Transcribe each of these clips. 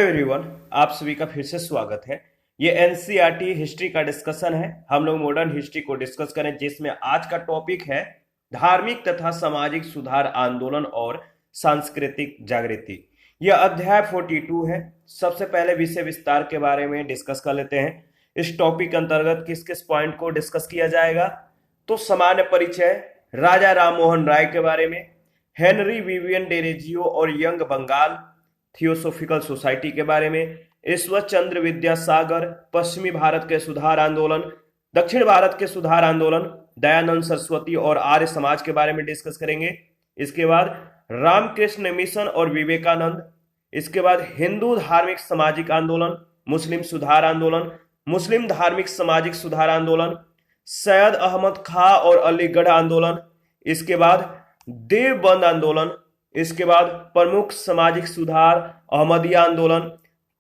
Everyone, आप सभी का फिर से स्वागत है। ये एनसीईआरटी हिस्ट्री का डिस्कशन है। हम लोग मॉडर्न हिस्ट्री को डिस्कस करें, जिसमें आज का टॉपिक है धार्मिक तथा सामाजिक सुधार आंदोलन और सांस्कृतिक जागृति। यह अध्याय 42 है। सबसे पहले विषय विस्तार के बारे में डिस्कस कर लेते हैं। इस टॉपिक के अंतर्गत किस किस पॉइंट को डिस्कस किया जाएगा? तो सामान्य परिचय, राजा राम मोहन राय के बारे में, हेनरी विवियन डेरेजियो और यंग बंगाल थियोसोफिकल सोसाइटी के बारे में, ईश्वर चंद्र विद्यासागर, पश्चिमी भारत के सुधार आंदोलन, दक्षिण भारत के सुधार आंदोलन, दयानंद सरस्वती और आर्य समाज के बारे में डिस्कस करेंगे। इसके बाद रामकृष्ण मिशन और विवेकानंद। इसके बाद हिंदू धार्मिक सामाजिक आंदोलन, मुस्लिम सुधार आंदोलन, मुस्लिम धार्मिक सामाजिक सुधार आंदोलन, सैयद अहमद खां और अलीगढ़ आंदोलन। इसके बाद देवबंद आंदोलन। इसके बाद प्रमुख सामाजिक सुधार, अहमदिया आंदोलन,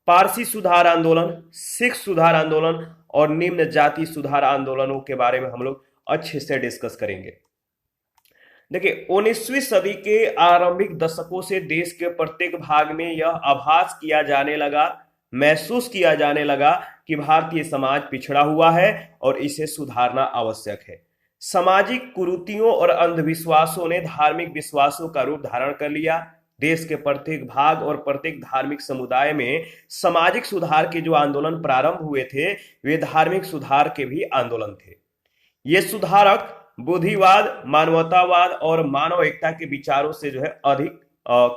पारसी सुधार आंदोलन, सिख सुधार आंदोलन और निम्न जाति सुधार आंदोलनों के बारे में हम लोग अच्छे से डिस्कस करेंगे। देखिए, 19वीं सदी के आरंभिक दशकों से देश के प्रत्येक भाग में यह आभास किया जाने लगा, महसूस किया जाने लगा कि भारतीय समाज पिछड़ा हुआ है और इसे सुधारना आवश्यक है। सामाजिक कुरीतियों और अंधविश्वासों ने धार्मिक विश्वासों का रूप धारण कर लिया। देश के प्रत्येक भाग और प्रत्येक धार्मिक समुदाय में सामाजिक सुधार के जो आंदोलन प्रारंभ हुए थे, वे धार्मिक सुधार के भी आंदोलन थे। ये सुधारक बुद्धिवाद, मानवतावाद और मानव एकता के विचारों से जो है अधिक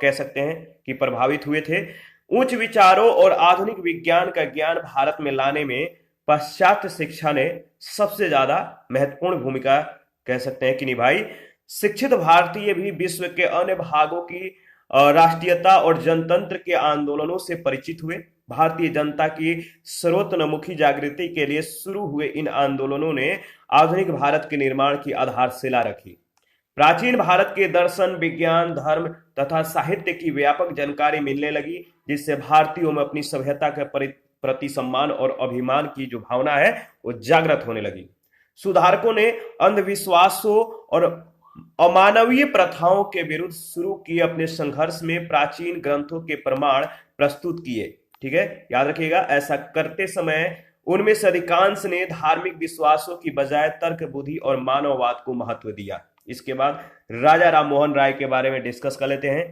कह सकते हैं कि प्रभावित हुए थे। उच्च विचारों और आधुनिक विज्ञान का ज्ञान भारत में लाने में पाश्चात्य शिक्षा ने सबसे ज्यादा महत्वपूर्ण भूमिका कह सकते हैं कि निभाई। शिक्षित भारतीय भी विश्व के अन्य भागों की राष्ट्रीयता और जनतंत्र के आंदोलनों से परिचित हुए। भारतीय जनता की सर्वतोन्मुखी जागृति के लिए शुरू हुए इन आंदोलनों ने आधुनिक भारत के निर्माण की आधारशिला रखी। प्राचीन भारत के दर्शन, विज्ञान, धर्म तथा साहित्य की व्यापक जानकारी मिलने लगी, जिससे भारतीयों में अपनी सभ्यता के प्रति सम्मान और अभिमान की जो भावना है वो जागृत होने लगी। सुधारकों ने अंधविश्वासों और अमानवीय प्रथाओं के विरुद्ध शुरू किए अपने संघर्ष में प्राचीन ग्रंथों के प्रमाण प्रस्तुत किए। ठीक है, याद रखिएगा, ऐसा करते समय उनमें से अधिकांश ने धार्मिक विश्वासों की बजाय तर्क, बुद्धि और मानववाद को महत्व दिया। इसके बाद राजा राम मोहन राय के बारे में डिस्कस कर लेते हैं।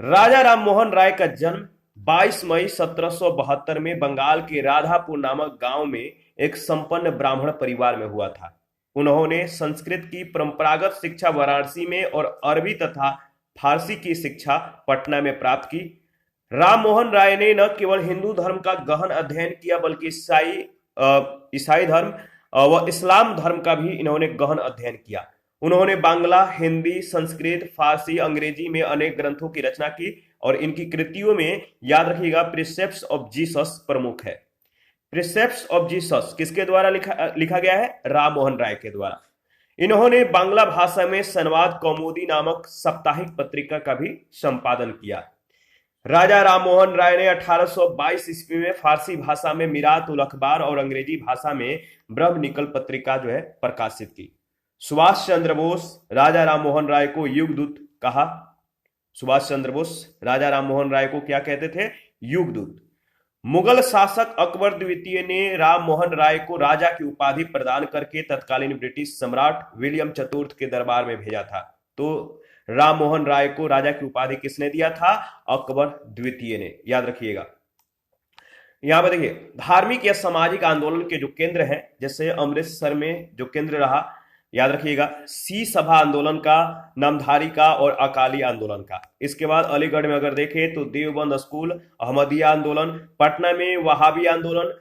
राजा राम मोहन राय का जन्म 22 मई 1772 में बंगाल के राधापुर नामक गांव में एक संपन्न ब्राह्मण परिवार में हुआ था। उन्होंने संस्कृत की परंपरागत शिक्षा वाराणसी में और अरबी तथा फारसी की शिक्षा पटना में प्राप्त की। राम मोहन राय ने न केवल हिंदू धर्म का गहन अध्ययन किया, बल्कि ईसाई धर्म व इस्लाम धर्म का भी इन्होंने गहन अध्ययन किया। उन्होंने बांग्ला, हिंदी, संस्कृत, फारसी, अंग्रेजी में अनेक ग्रंथों की रचना की और इनकी कृतियों में याद रखिएगा प्रिसेप्ट्स ऑफ जीसस प्रमुख है। प्रिसेप्ट्स ऑफ जीसस किसके द्वारा लिखा गया है? राम मोहन राय के द्वारा। इन्होंने बांग्ला भाषा में संवाद कौमुदी नामक साप्ताहिक पत्रिका का भी संपादन किया। राजा राम मोहन राय ने 1822 ईस्वी में फारसी भाषा में मिरात उल अखबार और अंग्रेजी भाषा में ब्रह्म निकल पत्रिका जो है प्रकाशित की। सुभाष चंद्र बोस राजा राम मोहन राय को युगदूत कहा। सुभाष चंद्र बोस राजा राम मोहन राय को क्या कहते थे? युगदूत। मुगल शासक अकबर द्वितीय ने राम मोहन राय को राजा की उपाधि प्रदान करके तत्कालीन ब्रिटिश सम्राट विलियम चतुर्थ के दरबार में भेजा था। तो राम मोहन राय को राजा की उपाधि किसने दिया था? अकबर द्वितीय ने, याद रखिएगा। यहां पर देखिए, धार्मिक या सामाजिक आंदोलन के जो केंद्र हैं, जैसे अमृतसर में जो केंद्र रहा, याद रखिएगा, सी सभा आंदोलन का, नामधारी का और अकाली आंदोलन का। इसके बाद अलीगढ़ में अगर देखें तो देवबंद स्कूल, अहमदिया आंदोलन, पटना में वहाबी आंदोलन,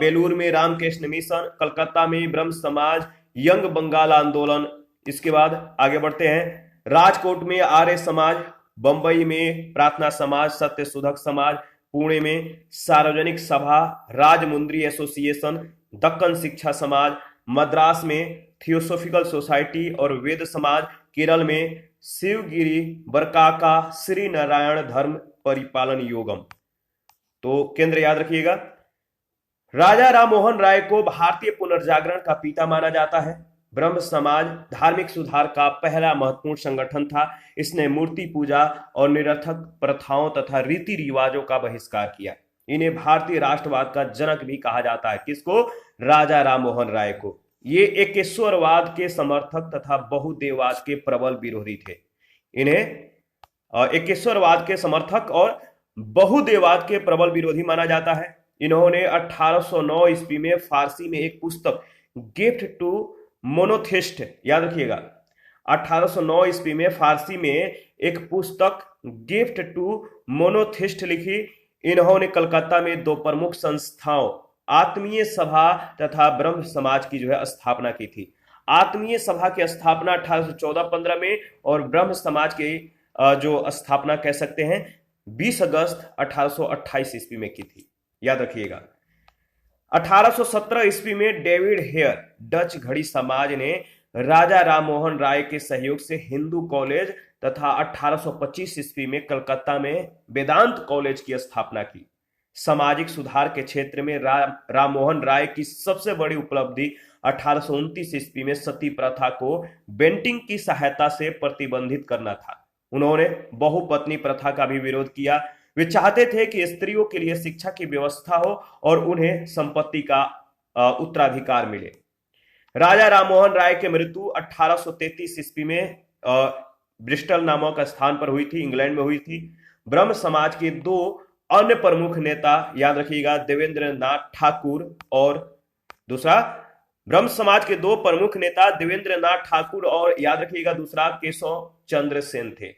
बेलूर में रामकृष्ण मिशन, कलकत्ता में ब्रह्म समाज, यंग बंगाल आंदोलन। इसके बाद आगे बढ़ते हैं, राजकोट में आर्य समाज, बंबई में प्रार्थना समाज, सत्य शोधक समाज, पुणे में सार्वजनिक सभा, राजमुंद्री एसोसिएशन, दक्कन शिक्षा समाज, मद्रास में थियोसोफिकल सोसाइटी और वेद समाज, केरल में शिवगिरी बरकाका श्री नारायण धर्म परिपालन योगम। तो केंद्र याद रखिएगा। राजा राम मोहन राय को भारतीय पुनर्जागरण का पिता माना जाता है। ब्रह्म समाज धार्मिक सुधार का पहला महत्वपूर्ण संगठन था। इसने मूर्ति पूजा और निरर्थक प्रथाओं तथा रीति रिवाजों का बहिष्कार किया। इन्हें भारतीय राष्ट्रवाद का जनक भी कहा जाता है। किसको? राजा राममोहन राय को। ये एकेश्वरवाद के समर्थक तथा बहुदेववाद के प्रबल विरोधी थे। इन्हें एकेश्वरवाद के समर्थक और बहुदेववाद के प्रबल विरोधी माना जाता है। इन्होंने 1809 ईस्वी में फारसी में एक पुस्तक गिफ्ट टू मोनोथिस्ट, याद रखिएगा, 1809 ईस्वी में फारसी में एक पुस्तक गिफ्ट टू मोनोथिस्ट लिखी। इन्होंने कलकत्ता में दो प्रमुख संस्थाओं आत्मीय सभा तथा ब्रह्म समाज की जो है स्थापना की थी। आत्मीय सभा की स्थापना 1814-15 में और ब्रह्म समाज की जो स्थापना कह सकते हैं 20 अगस्त 1828 ईस्वी में की थी, याद रखिएगा। 1817 ईस्वी में डेविड हेयर डच घड़ी समाज ने राजा राममोहन राय के सहयोग से हिंदू कॉलेज तथा 1825 ईस्वी में कलकत्ता में वेदांत कॉलेज की स्थापना की। सामाजिक सुधार के क्षेत्र में राममोहन राय की सबसे बड़ी उपलब्धि 1829 ईस्वी में सती प्रथा को बेंटिंग की सहायता से प्रतिबंधित करना था। उन्होंने बहुपत्नी प्रथा का भी विरोध किया। वे चाहते थे कि स्त्रियों के लिए शिक्षा की व्यवस्था हो और उन्हें संपत्ति का उत्तराधिकार मिले। राजा राममोहन राय की मृत्यु 1833 ईस्वी में ब्रिस्टल नामक स्थान पर हुई थी, इंग्लैंड में हुई थी। ब्रह्म समाज के दो अन्य प्रमुख नेता, याद रखिएगा, देवेंद्र नाथ ठाकुर और दूसरा, ब्रह्म समाज के दो प्रमुख नेता देवेंद्र नाथ ठाकुर और याद रखिएगा दूसरा केशव चंद्र सेन थे।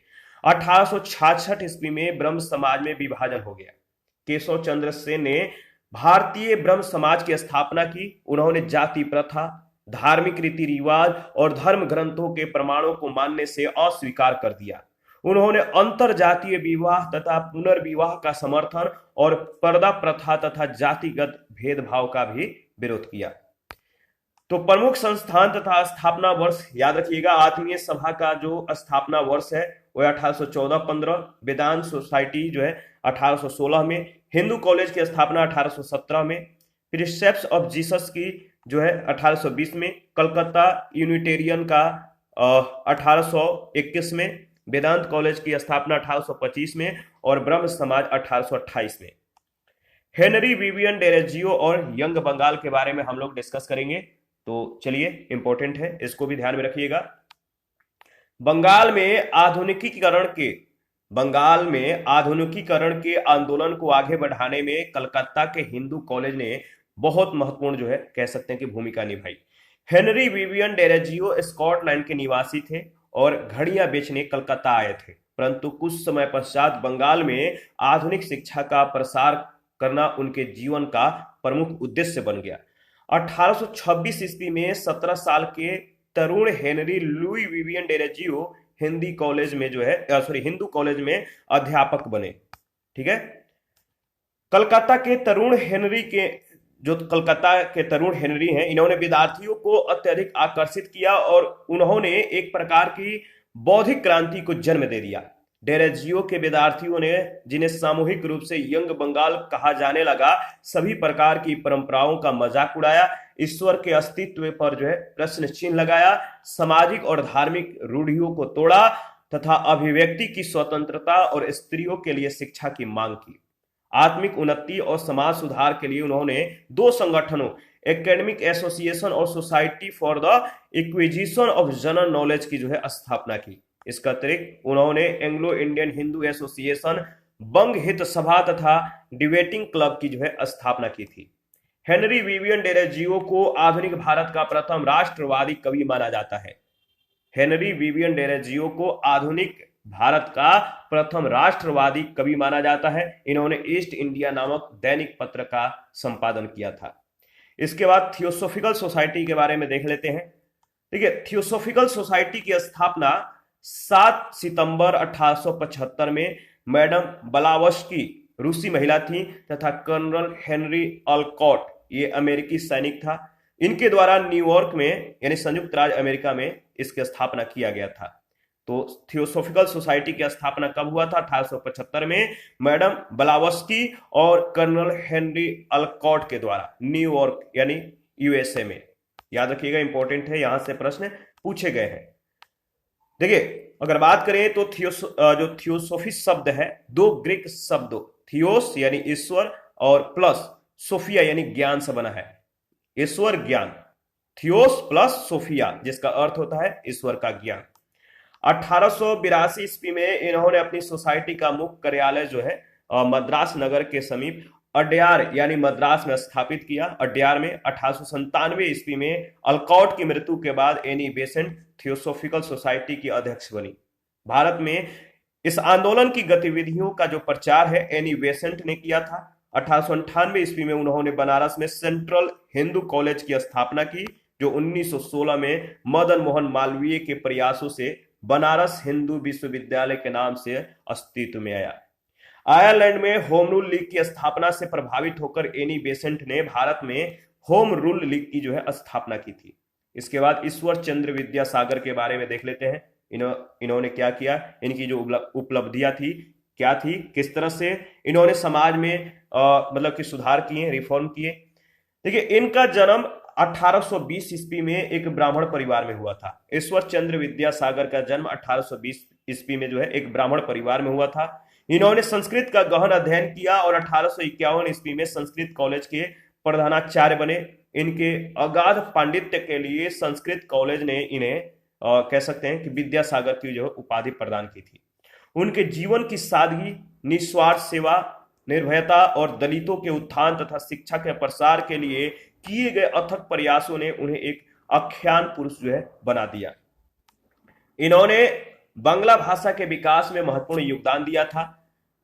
1866 ईस्वी में ब्रह्म समाज में विभाजन हो गया। केशव चंद्र सेन ने भारतीय ब्रह्म समाज की स्थापना की। उन्होंने जाति प्रथा, धार्मिक रीति रिवाज और धर्म ग्रंथों के प्रमाणों को मानने से अस्वीकार कर दिया। उन्होंने अंतर जातीय विवाह तथा पुनर्विवाह का समर्थन और पर्दा प्रथा तथा जातिगत भेदभाव का भी विरोध किया। तो प्रमुख संस्थान तथा स्थापना वर्ष याद रखिएगा। आत्मीय सभा का जो स्थापना वर्ष है वो 1814-15, वेदांत सोसाइटी जो है 1816 में, हिंदू कॉलेज की स्थापना 1817 में, फिर स्टेप्स ऑफ जीसस की जो है 1820 में, कलकत्ता यूनिटेरियन का 1821 में, वेदांत कॉलेज की स्थापना 1825 में और ब्रह्म समाज 1828 में। हेनरी विवियन डेरोजियो और यंग बंगाल के बारे में हम लोग डिस्कस करेंगे, तो चलिए, इंपॉर्टेंट है, इसको भी ध्यान में रखिएगा। बंगाल में आधुनिकीकरण के आंदोलन को आगे बढ़ाने में कलकत्ता के हिंदू कॉलेज ने बहुत महत्वपूर्ण जो है कह सकते हैं कि भूमिका निभाई। हेनरी विवियन डेरोजियो स्कॉटलैंड के निवासी थे और घड़ियां बेचने कलकत्ता आए थे, परंतु कुछ समय पश्चात बंगाल में आधुनिक शिक्षा का प्रसार करना उनके जीवन का प्रमुख उद्देश्य बन गया। 1826 ईस्वी में 17 साल के तरुण Henry Louis Vivian Derozio Hindu college में अध्यापक बने। ठीक है। कलकत्ता के तरुण हेनरी हैं, इन्होंने विद्यार्थियों को अत्यधिक आकर्षित किया और उन्होंने एक प्रकार की बौद्धिक क्रांति को जन्म दे दिया। डेरोजियो के विद्यार्थियों ने, जिन्हें सामूहिक रूप से यंग बंगाल कहा जाने लगा, सभी प्रकार की परंपराओं का मजाक उड़ाया, ईश्वर के अस्तित्व पर जो है प्रश्न चिन्ह लगाया, सामाजिक और धार्मिक रूढ़ियों को तोड़ा तथा अभिव्यक्ति की स्वतंत्रता और स्त्रियों के लिए शिक्षा की मांग की। आत्मिक उन्नति और समाज सुधार के लिए उन्होंने दो संगठनों, एकेडमिक एसोसिएशन और society for the acquisition of general knowledge की जो है स्थापना की। इसका अतिरिक्त उन्होंने एंग्लो इंडियन हिंदू एसोसिएशन, बंग हित सभा तथा डिबेटिंग क्लब की जो है स्थापना की थी। हेनरी विवियन डेरोजियो को आधुनिक भारत का प्रथम राष्ट्रवादी कवि माना जाता है। हेनरी विवियन डेरोजियो को आधुनिक भारत का प्रथम राष्ट्रवादी कवि माना जाता है। इन्होंने ईस्ट इंडिया नामक दैनिक पत्र का संपादन किया था। इसके बाद थियोसोफिकल सोसाइटी के बारे में देख लेते हैं। ठीक है, थियोसोफिकल सोसाइटी की स्थापना 7 सितंबर 1875 में मैडम ब्लावस्की, रूसी महिला थी, तथा कर्नल हेनरी ऑलकॉट, ये अमेरिकी सैनिक था, इनके द्वारा न्यूयॉर्क में यानी संयुक्त राज्य अमेरिका में इसकी स्थापना किया गया था। तो थियोसोफिकल सोसाइटी की स्थापना कब हुआ था? 1875 में मैडम ब्लावस्की और कर्नल हेनरी ऑलकॉट के द्वारा न्यूयॉर्क यानी यूएसए में। याद रखिएगा, इंपॉर्टेंट है, यहां से प्रश्न पूछे गए हैं। देखिए, अगर बात करें तो जो थियोसॉफी शब्द है, दो ग्रीक शब्दों थियोस यानी ईश्वर और प्लस सोफिया यानी ज्ञान से बना है। ईश्वर ज्ञान, थियोस प्लस सोफिया, जिसका अर्थ होता है ईश्वर का ज्ञान। 1882 ईस्वी में इन्होंने अपनी सोसाइटी का मुख्य कार्यालय जो है मद्रास नगर के समीप अड्यार यानी मद्रास में स्थापित किया। अड्यार में 1897 ईस्वी में अल्कॉट की मृत्यु के बाद एनी बेसेंट थियोसॉफिकल सोसाइटी की अध्यक्ष बनी। भारत में इस आंदोलन की गतिविधियों का जो प्रचार है एनी बेसेंट ने किया था। 1898 ईस्वी में उन्होंने बनारस में सेंट्रल हिंदू कॉलेज की स्थापना की, जो 1916 में मदन मोहन मालवीय के प्रयासों से बनारस हिंदू विश्वविद्यालय के नाम से अस्तित्व में आया। आयरलैंड में होम रूल लीग की स्थापना से प्रभावित होकर एनी बेसेंट ने भारत में होम रूल लीग की जो है स्थापना की थी। इसके बाद ईश्वर चंद्र विद्यासागर के बारे में देख लेते हैं। इन्होंने क्या किया, इनकी जो उपलब्धियां थी क्या थी, किस तरह से इन्होंने समाज में मतलब कि सुधार किए, रिफॉर्म किए। देखिए, इनका जन्म 1820 ईस्वी में एक ब्राह्मण परिवार में हुआ था। ईश्वर चंद्र विद्यासागर का जन्म 1820 ईस्वी में जो है एक ब्राह्मण परिवार में हुआ था। इन्होंने संस्कृत का गहन अध्ययन किया और 1851 ईस्वी में संस्कृत कॉलेज के प्रधानाचार्य बने। इनके अगाध पांडित्य के लिए संस्कृत कॉलेज ने इन्हें कह सकते हैं कि विद्यासागर की जो उपाधि प्रदान की थी। उनके जीवन की सादगी, निस्वार्थ सेवा, निर्भयता और दलितों के उत्थान तथा शिक्षा के प्रसार के लिए किए गए अथक प्रयासों ने उन्हें एक आख्यान पुरुष जो है बना दिया। इन्होंने बांग्ला भाषा के विकास में महत्वपूर्ण योगदान दिया था,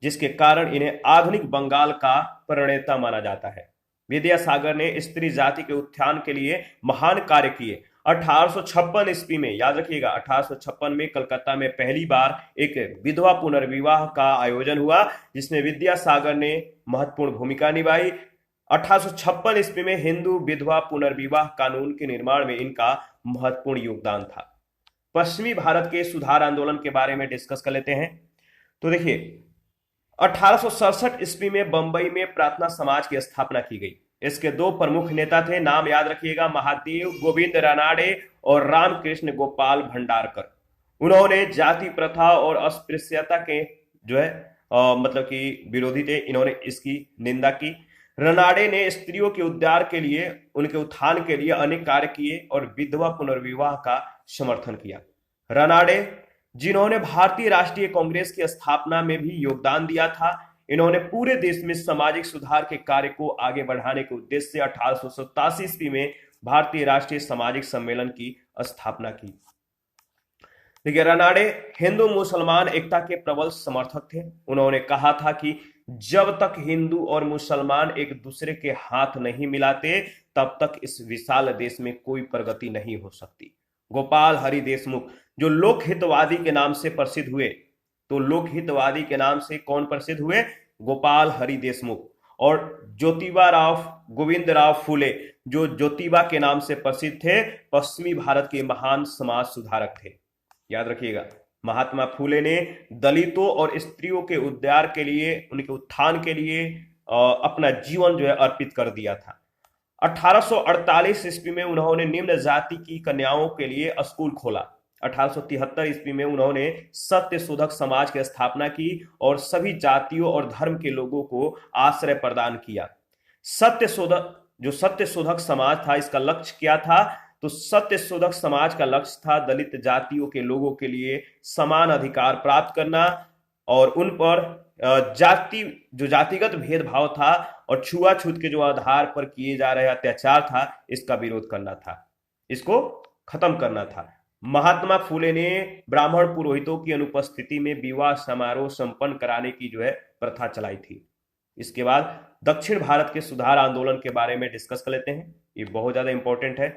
जिसके कारण इन्हें आधुनिक बंगाल का प्रणेता माना जाता है। विद्यासागर ने स्त्री जाति के उत्थान के लिए महान कार्य किए। 1856 ईस्वी में, याद रखिएगा, 1856 में कलकत्ता में पहली बार एक विधवा पुनर्विवाह का आयोजन हुआ, जिसमें विद्यासागर ने महत्वपूर्ण भूमिका निभाई। 1856 ईस्वी में हिंदू विधवा पुनर्विवाह कानून के निर्माण में इनका महत्वपूर्ण योगदान था। पश्चिमी भारत के सुधार आंदोलन के बारे में डिस्कस कर लेते हैं। तो देखिए, 1867 ईस्वी में बंबई में प्रार्थना समाज की स्थापना की गई। इसके दो प्रमुख नेता थे, नाम याद रखिएगा, महादेव गोविंद रानाडे और रामकृष्ण गोपाल भंडारकर। उन्होंने जाति प्रथा और अस्पृश्यता के जो है मतलब कि विरोधी थे। इन्होंने इसकी निंदा की। रनाडे ने स्त्रियों के उद्धार के लिए, उनके उत्थान के लिए अनेक कार्य किए और विधवा पुनर्विवाह का समर्थन किया। रनाडे, जिन्होंने भारतीय राष्ट्रीय कांग्रेस की स्थापना में भी योगदान दिया था, इन्होंने पूरे देश में सामाजिक सुधार के कार्य को आगे बढ़ाने के उद्देश्य से 1887 ईस्वी में भारतीय राष्ट्रीय सामाजिक सम्मेलन की स्थापना की। देखिए, रनाडे हिंदू मुसलमान एकता के प्रबल समर्थक थे। उन्होंने कहा था कि जब तक हिंदू और मुसलमान एक दूसरे के हाथ नहीं मिलाते, तब तक इस विशाल देश में कोई प्रगति नहीं हो सकती। गोपाल हरि देशमुख, जो लोकहितवादी के नाम से प्रसिद्ध हुए, तो लोकहितवादी के नाम से कौन प्रसिद्ध हुए? गोपाल हरि देशमुख। और ज्योतिबा राव गोविंद राव फुले, जो ज्योतिबा के नाम से प्रसिद्ध थे, पश्चिमी भारत के महान समाज सुधारक थे। याद रखिएगा, महात्मा फुले ने दलितों और स्त्रियों के उद्धार के लिए, उनके उत्थान के लिए अपना जीवन जो है अर्पित कर दिया था। 1848 ईस्वी में उन्होंने निम्न जाति की कन्याओं के लिए स्कूल खोला। 1873 ईस्वी में उन्होंने सत्य शोधक समाज की स्थापना की और सभी जातियों और धर्म के लोगों को आश्रय प्रदान किया। सत्य शोधक समाज था, इसका लक्ष्य क्या था? तो सत्य शोधक समाज का लक्ष्य था दलित जातियों के लोगों के लिए समान अधिकार प्राप्त करना और उन पर जातिगत भेदभाव था और छुआछूत के जो आधार पर किए जा रहे अत्याचार था, इसका विरोध करना था, इसको खत्म करना था। महात्मा फुले ने ब्राह्मण पुरोहितों की अनुपस्थिति में विवाह समारोह संपन्न कराने की जो है प्रथा चलाई थी। इसके बाद दक्षिण भारत के सुधार आंदोलन के बारे में डिस्कस कर लेते हैं, ये बहुत ज्यादा इंपॉर्टेंट है।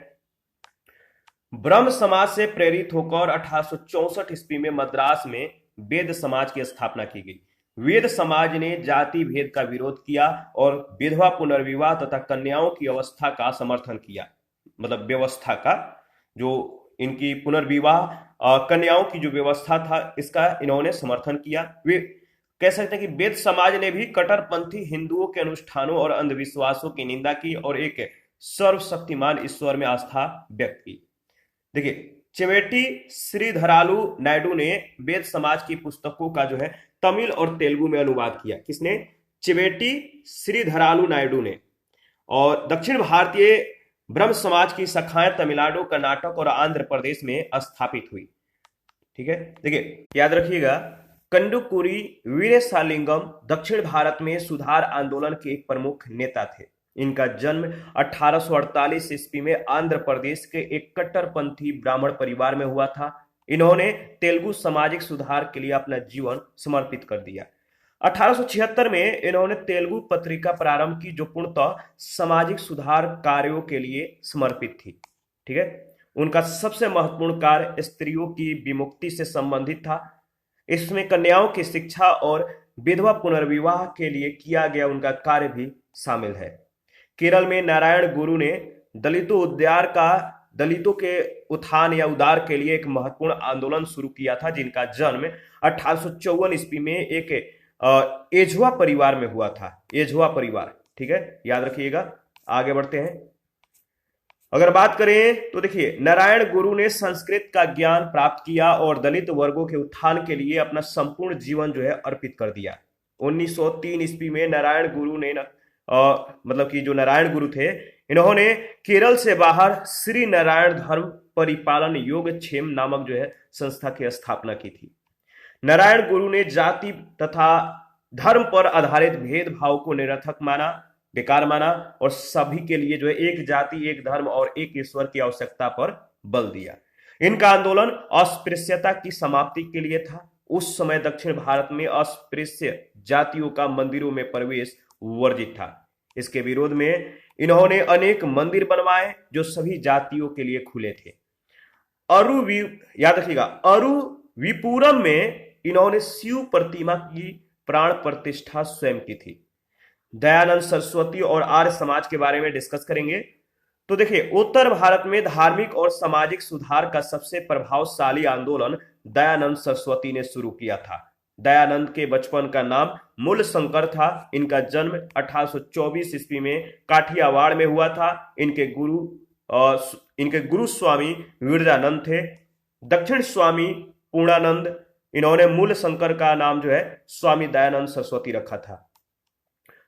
ब्रह्म समाज से प्रेरित होकर 1864 ईस्वी में मद्रास में वेद समाज की स्थापना की गई। वेद समाज ने जाति भेद का विरोध किया और विधवा पुनर्विवाह तथा कन्याओं की अवस्था का समर्थन किया, मतलब व्यवस्था का, जो इनकी पुनर्विवाह कन्याओं की जो व्यवस्था था, इसका इन्होंने समर्थन किया। वे कह सकते हैं कि वेद समाज ने भी कट्टरपंथी हिंदुओं के अनुष्ठानों और अंधविश्वासों की निंदा की और एक सर्वशक्तिमान ईश्वर में आस्था व्यक्त की। देखिए, चिवेटी श्रीधरालु नायडू ने वेद समाज की पुस्तकों का जो है तमिल और तेलुगु में अनुवाद किया। किसने? चिवेटी श्रीधरालु नायडू ने। और दक्षिण भारतीय ब्रह्म समाज की शाखाएं तमिलनाडु, कर्नाटक और आंध्र प्रदेश में स्थापित हुई। ठीक है, देखिए याद रखिएगा, कंडुकुरी वीरेशालिंगम दक्षिण भारत में सुधार आंदोलन के एक प्रमुख नेता थे। इनका जन्म 1848 ईस्वी में आंध्र प्रदेश के एक कट्टरपंथी ब्राह्मण परिवार में हुआ था। इन्होंने तेलुगु सामाजिक सुधार के लिए अपना जीवन समर्पित कर दिया। 1876 में इन्होंने तेलुगु पत्रिका प्रारंभ की, जो पूर्णतः सामाजिक सुधार कार्यों के लिए समर्पित थी। ठीक है, उनका सबसे महत्वपूर्ण कार्य स्त्रियों की विमुक्ति से संबंधित था। इसमें कन्याओं की शिक्षा और विधवा पुनर्विवाह के लिए किया गया उनका कार्य भी शामिल है। केरल में नारायण गुरु ने दलितों के उत्थान या उद्धार के लिए एक महत्वपूर्ण आंदोलन शुरू किया था, जिनका जन्म 1854 ईस्वी में एक एझवा परिवार में हुआ था। एझवा परिवार, ठीक है, याद रखिएगा। आगे बढ़ते हैं। अगर बात करें तो देखिए, नारायण गुरु ने संस्कृत का ज्ञान प्राप्त किया और दलित वर्गों के उत्थान के लिए अपना संपूर्ण जीवन जो है अर्पित कर दिया। 1903 ईस्वी में नारायण गुरु ने मतलब कि जो नारायण गुरु थे, इन्होंने केरल से बाहर श्री नारायण धर्म परिपालन योगक्षेम नामक जो है संस्था की स्थापना की थी। नारायण गुरु ने जाति तथा धर्म पर आधारित भेदभाव को निरर्थक माना, बेकार माना और सभी के लिए जो है एक जाति, एक धर्म और एक ईश्वर की आवश्यकता पर बल दिया। इनका आंदोलन अस्पृश्यता की समाप्ति के लिए था। उस समय दक्षिण भारत में अस्पृश्य जातियों का मंदिरों में प्रवेश वर्जित था। इसके विरोध में इन्होंने अनेक मंदिर बनवाए जो सभी जातियों के लिए खुले थे। याद रखिएगा, अरुविपुरम में इन्होंने शिव प्रतिमा की प्राण प्रतिष्ठा स्वयं की थी। दयानंद सरस्वती और आर्य समाज के बारे में डिस्कस करेंगे। तो देखिए, उत्तर भारत में धार्मिक और सामाजिक सुधार का सबसे प्रभावशाली आंदोलन दयानंद सरस्वती ने शुरू किया था। दयानंद के बचपन का नाम मूल शंकर था। इनका जन्म 1824 ईस्वी में काठियावाड़ में हुआ था। इनके गुरु स्वामी विरजानंद थे। दक्षिण स्वामी पूर्णानंद, इन्होंने मूल शंकर का नाम जो है स्वामी दयानंद सरस्वती रखा था।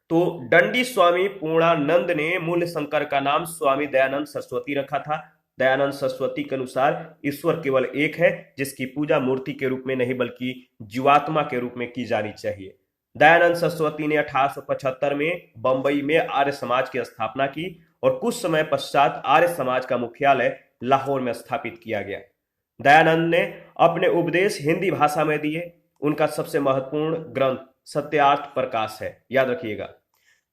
तो दंडी स्वामी पूर्णानंद ने मूल शंकर का नाम स्वामी दयानंद सरस्वती रखा था। दयानंद सरस्वती के अनुसार ईश्वर केवल एक है, जिसकी पूजा मूर्ति के रूप में नहीं बल्कि जीवात्मा के रूप में की जानी चाहिए। दयानंद सरस्वती ने 1875 में बंबई में आर्य समाज की स्थापना की और कुछ समय पश्चात आर्य समाज का मुख्यालय लाहौर में स्थापित किया गया। दयानंद ने अपने उपदेश हिंदी भाषा में दिए। उनका सबसे महत्वपूर्ण ग्रंथ सत्यार्थ प्रकाश है। याद रखिएगा,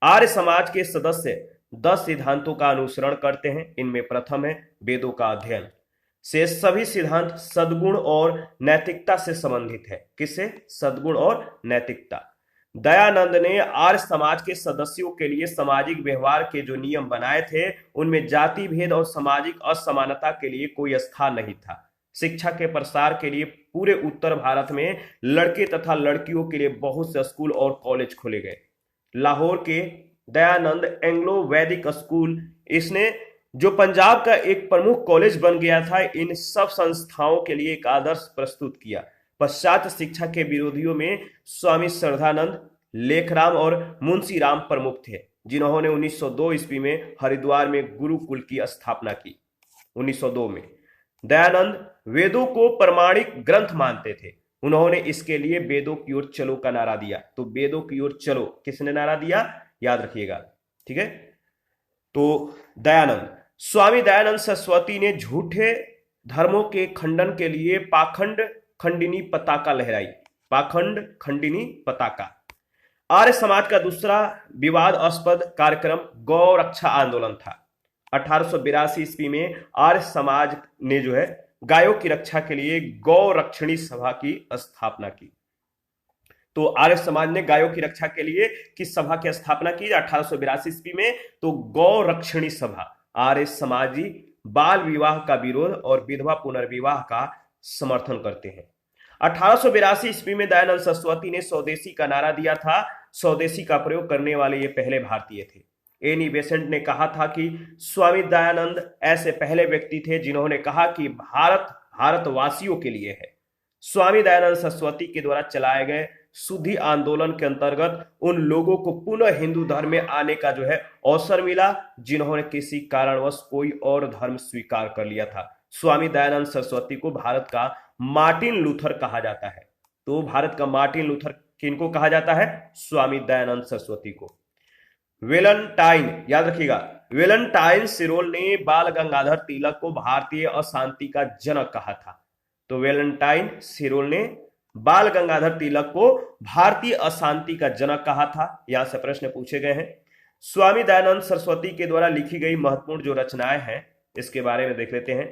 आर्य समाज के सदस्य 10 सिद्धांतों का अनुसरण करते हैं। इनमें प्रथम है वेदों का अध्ययन। शेष सभी सिद्धांत सद्गुण और नैतिकता से संबंधित है। किससे? सद्गुण और नैतिकता। दयानंद ने आर्य समाज के सदस्यों के लिए सामाजिक व्यवहार के जो नियम बनाए थे, उनमें जाति भेद और सामाजिक असमानता के लिए कोई स्थान नहीं था। शिक्षा के प्रसार के लिए पूरे उत्तर भारत में लड़के तथा लड़कियों के लिए बहुत से स्कूल और कॉलेज खोले गए। लाहौर के दयानंद एंग्लो वैदिक स्कूल, इसने जो पंजाब का एक प्रमुख कॉलेज बन गया था, इन सब संस्थाओं के लिए एक आदर्श प्रस्तुत किया। पश्चात शिक्षा के विरोधियों में स्वामी श्रद्धानंद, लेखराम और मुंशी राम प्रमुख थे, जिन्होंने 1902 ईस्वी में हरिद्वार में गुरुकुल की स्थापना की। 1902 में दयानंद वेदों को प्रमाणिक ग्रंथ मानते थे। उन्होंने इसके लिए वेदों की ओर चलो का नारा दिया। तो वेदों की ओर चलो किसने नारा दिया? याद रखिएगा, ठीक है। तो स्वामी दयानंद सरस्वती ने झूठे धर्मों के खंडन के लिए पाखंड खंडिनी पताका लहराई। पाखंड खंडिनी पताका। आर्य समाज का दूसरा विवादास्पद कार्यक्रम गौ रक्षा आंदोलन था। 1882 ईस्वी में आर्य समाज ने जो है गायों की रक्षा के लिए गौ रक्षणी सभा की स्थापना की। तो आर्य समाज ने गायों की रक्षा के लिए किस सभा की स्थापना की? 1882 ईस्वी में। तो गौ रक्षणी सभा। आर्य समाजी बाल विवाह का विरोध और विधवा पुनर्विवाह का समर्थन करते हैं। 1882 ईस्वी में दयानंद सरस्वती ने स्वदेशी का नारा दिया था। स्वदेशी का प्रयोग करने वाले ये पहले भारतीय थे। एनी बेसेंट ने कहा था कि स्वामी दयानंद ऐसे पहले व्यक्ति थे जिन्होंने कहा कि भारत भारतवासियों के लिए है। स्वामी दयानंद सरस्वती के द्वारा चलाए गए शुद्धि आंदोलन के अंतर्गत उन लोगों को पुनः हिंदू धर्म में आने का जो है अवसर मिला जिन्होंने किसी कारणवश कोई और धर्म स्वीकार कर लिया था। स्वामी दयानंद सरस्वती को भारत का मार्टिन लूथर कहा जाता है। तो भारत का मार्टिन लूथर किनको कहा जाता है? स्वामी दयानंद सरस्वती को। वेलेंटाइन, याद रखिएगा, वेलेंटाइन सिरोल ने बाल गंगाधर तिलक को भारतीय अशांति का जनक कहा था। तो वेलेंटाइन सिरोल ने बाल गंगाधर तिलक को भारतीय अशांति का जनक कहा था। यहां से प्रश्न पूछे गए हैं। स्वामी दयानंद सरस्वती के द्वारा लिखी गई महत्वपूर्ण जो रचनाएं हैं इसके बारे में देख लेते हैं।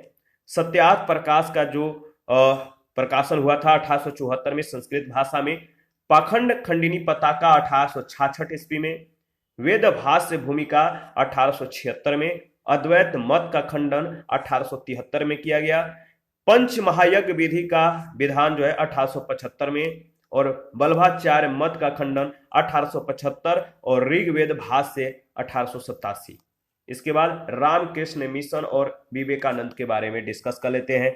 सत्यार्थ प्रकाश का जो प्रकाशन हुआ था 1874 में संस्कृत भाषा में, पाखंड खंडिनी पताका 1866 ईस्वी में, वेद भाष्य भूमिका 1876 में, अद्वैत मत का खंडन 1873 में किया गया, पंच महायज्ञ विधि का विधान जो है 1875 में, और बल्भाचार्य मत का खंडन 1875 और ऋग्वेद भाष्य 1887। इसके बाद रामकृष्ण मिशन और विवेकानंद के बारे में डिस्कस कर लेते हैं।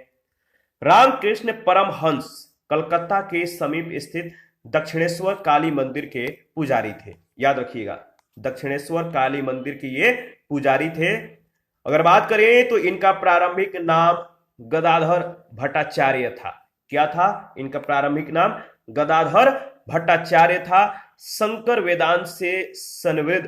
रामकृष्ण परमहंस कलकत्ता के समीप स्थित दक्षिणेश्वर काली मंदिर के पुजारी थे। याद रखिएगा, दक्षिणेश्वर काली मंदिर के ये पुजारी थे। अगर बात करें तो इनका प्रारंभिक नाम गदाधर भट्टाचार्य था। क्या था इनका प्रारंभिक नाम? गदाधर भट्टाचार्य था। शंकर वेदांत से संवृद्ध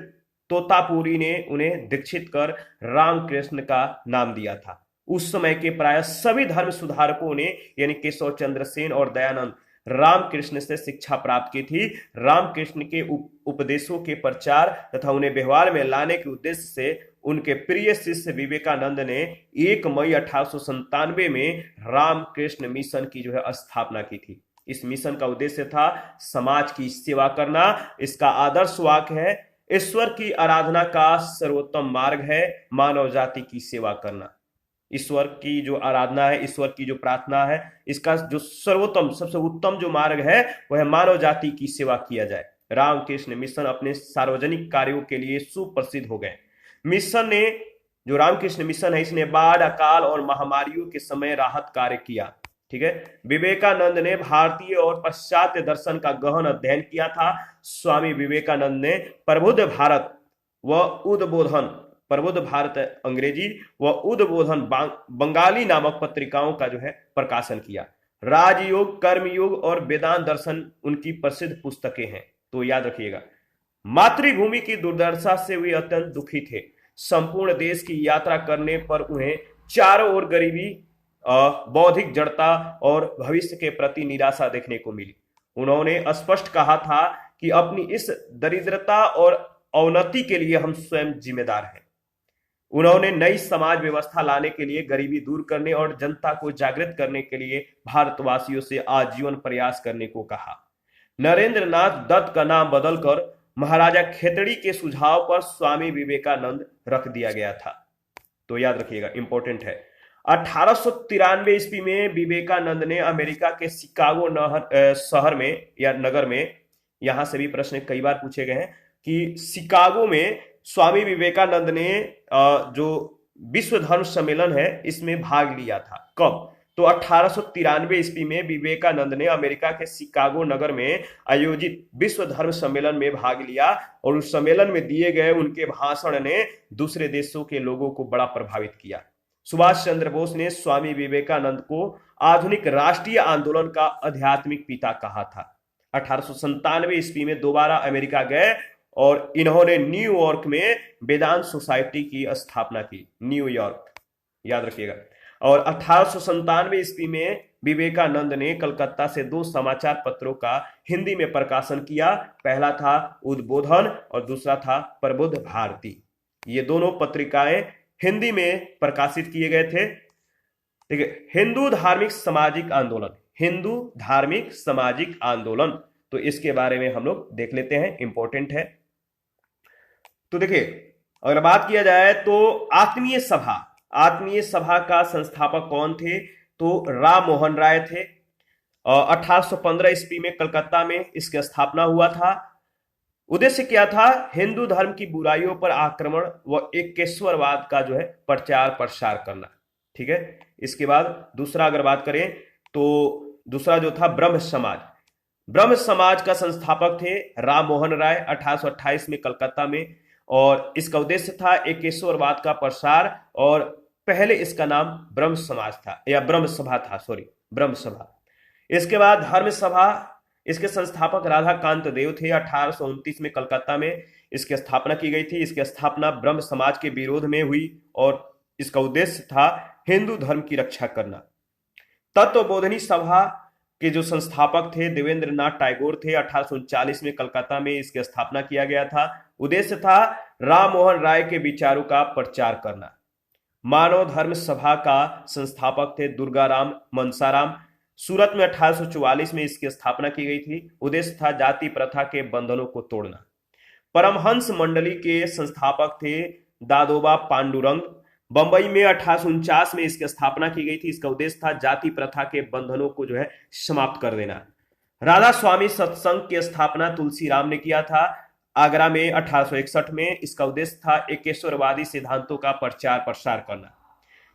तोतापुरी ने उन्हें दीक्षित कर रामकृष्ण का नाम दिया था। उस समय के प्राय सभी धर्म सुधारकों ने यानी केशव चंद्र सेन और दयानंद रामकृष्ण से शिक्षा प्राप्त की थी। रामकृष्ण के उपदेशों के प्रचार तथा उन्हें व्यवहार में लाने के उद्देश्य से उनके प्रिय शिष्य विवेकानंद ने 1 मई 1897 में रामकृष्ण मिशन की जो है स्थापना की थी। इस मिशन का उद्देश्य था समाज की सेवा करना। इसका आदर्श वाक्य है, ईश्वर की आराधना का सर्वोत्तम मार्ग है मानव जाति की सेवा करना। ईश्वर की जो आराधना है, ईश्वर की जो प्रार्थना है, इसका जो सर्वोत्तम सबसे उत्तम जो मार्ग है वह है मानव जाति की सेवा किया जाए। रामकृष्ण मिशन अपने सार्वजनिक कार्यों के लिए सुप्रसिद्ध हो गए। मिशन ने जो रामकृष्ण मिशन है इसने बाढ़, अकाल और महामारियों के समय राहत कार्य किया। ठीक है। विवेकानंद ने भारतीय और पाश्चात्य दर्शन का गहन अध्ययन किया था। स्वामी विवेकानंद ने प्रबुद्ध भारत व उद्बोधन, प्रबुद्ध भारत अंग्रेजी व उद्बोधन बंगाली नामक पत्रिकाओं का जो है प्रकाशन किया। राजयोग, कर्मयोग और वेदांत दर्शन उनकी प्रसिद्ध पुस्तकें हैं। तो याद रखिएगा, मातृभूमि की दुर्दशा से वे अत्यंत दुखी थे। संपूर्ण देश की यात्रा करने पर उन्हें चारों ओर गरीबी, बौद्धिक जड़ता और भविष्य के प्रति निराशा देखने को मिली। उन्होंने स्पष्ट कहा था कि अपनी इस दरिद्रता और अवनति के लिए हम स्वयं जिम्मेदार हैं। उन्होंने नई समाज व्यवस्था लाने के लिए, गरीबी दूर करने और जनता को जागृत करने के लिए भारतवासियों से आजीवन प्रयास करने को कहा। नरेंद्र नाथ दत्त का नाम बदलकर महाराजा खेतड़ी के सुझाव पर स्वामी विवेकानंद रख दिया गया था। तो याद रखिएगा, इंपॉर्टेंट है। 1893 ईस्वी में विवेकानंद ने अमेरिका के शिकागो शहर में या नगर में, यहां से भी प्रश्न कई बार पूछे गए हैं कि शिकागो में स्वामी विवेकानंद ने जो विश्व धर्म सम्मेलन है इसमें भाग लिया था। कब? तो 1893 ईस्वी में विवेकानंद ने अमेरिका के शिकागो नगर में आयोजित विश्व धर्म सम्मेलन में भाग लिया और उस सम्मेलन में दिए गए उनके भाषण ने दूसरे देशों के लोगों को बड़ा प्रभावित किया। सुभाष चंद्र बोस ने स्वामी विवेकानंद को आधुनिक राष्ट्रीय आंदोलन का आध्यात्मिक पिता कहा था। 1897 ईस्वी में दोबारा अमेरिका गए और इन्होंने न्यूयॉर्क में वेदांत सोसाइटी की स्थापना की। न्यूयॉर्क, याद रखिएगा। और 1897 ईस्वी में विवेकानंद ने कलकत्ता से 2 समाचार पत्रों का हिंदी में प्रकाशन किया। पहला था उद्बोधन और दूसरा था प्रबुद्ध भारती। ये दोनों पत्रिकाएं हिंदी में प्रकाशित किए गए थे। ठीक है। हिंदू धार्मिक सामाजिक आंदोलन, हिंदू धार्मिक सामाजिक आंदोलन, तो इसके बारे में हम लोग देख लेते हैं, इंपॉर्टेंट है। तो देखिए, अगर बात किया जाए तो आत्मीय सभा का संस्थापक कौन थे? तो राम मोहन राय थे। 1815 ईस्वी में कलकत्ता में इसकी स्थापना हुआ था। उद्देश्य क्या था? हिंदू धर्म की बुराइयों पर आक्रमण व एकेश्वरवाद का जो है प्रचार प्रसार करना। ठीक है। इसके बाद दूसरा अगर बात करें तो दूसरा जो था ब्रह्म समाज। ब्रह्म समाज का संस्थापक थे राम मोहन राय 1828 में कलकत्ता में, और इसका उद्देश्य था एकेश्वरवाद का प्रसार, और पहले इसका नाम ब्रह्म समाज था या ब्रह्म सभा था, सॉरी ब्रह्म सभा। इसके बाद धर्म सभा, इसके संस्थापक राधा कांत देव थे। 1829 में कलकत्ता में इसकी स्थापना की गई थी। इसकी स्थापना ब्रह्म समाज के विरोध में हुई और इसका उद्देश्य था हिंदू धर्म की रक्षा करना। तत्वबोधनी सभा के जो संस्थापक थे देवेंद्र नाथ टैगोर थे। 1839 में कलकत्ता में इसकी स्थापना किया गया था। उद्देश्य था राम मोहन राय के विचारों का प्रचार करना। मानव धर्म सभा का संस्थापक थे दुर्गाराम मनसाराम। सूरत में 1844 में इसकी स्थापना की गई थी। उद्देश्य था जाति प्रथा के बंधनों को तोड़ना। परमहंस मंडली के संस्थापक थे दादोबा पांडुरंग। बंबई में 1849 में इसकी स्थापना की गई थी। इसका उद्देश्य था जाति प्रथा के बंधनों को जो है समाप्त कर देना। राधा स्वामी सत्संग की स्थापना तुलसीराम ने किया था आगरा में 1861 में। इसका उद्देश्य था एकेश्वरवादी सिद्धांतों का प्रचार प्रसार करना।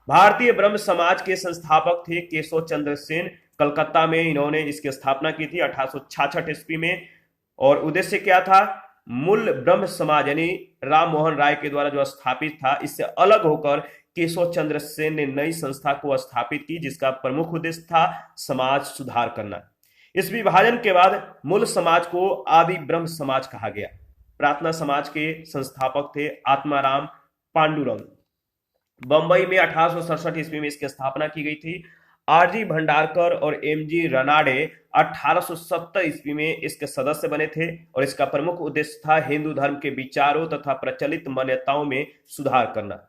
भारतीय ब्रह्म समाज के संस्थापक थे केशव चंद्र सेन। कलकत्ता में इन्होंने इसकी स्थापना की थी 1866 ईस्वी में, और उद्देश्य क्या था? मूल ब्रह्म समाज यानी राम मोहन राय के द्वारा जो स्थापित था, इससे अलग होकर केशव चंद्र सेन ने नई संस्था को स्थापित की जिसका प्रमुख उद्देश्य था समाज सुधार करना। इस विभाजन के बाद मूल समाज को आदि ब्रह्म समाज कहा गया। प्रार्थना समाज के संस्थापक थे आत्माराम पांडुरंग। बंबई में 1867 ईस्वी में इसकी स्थापना की गई थी। आरजी भंडारकर और एमजी रनाडे 1870 ईस्वी में इसके सदस्य बने थे, और इसका प्रमुख उद्देश्य था हिंदू धर्म के विचारों तथा प्रचलित मान्यताओं में सुधार करना।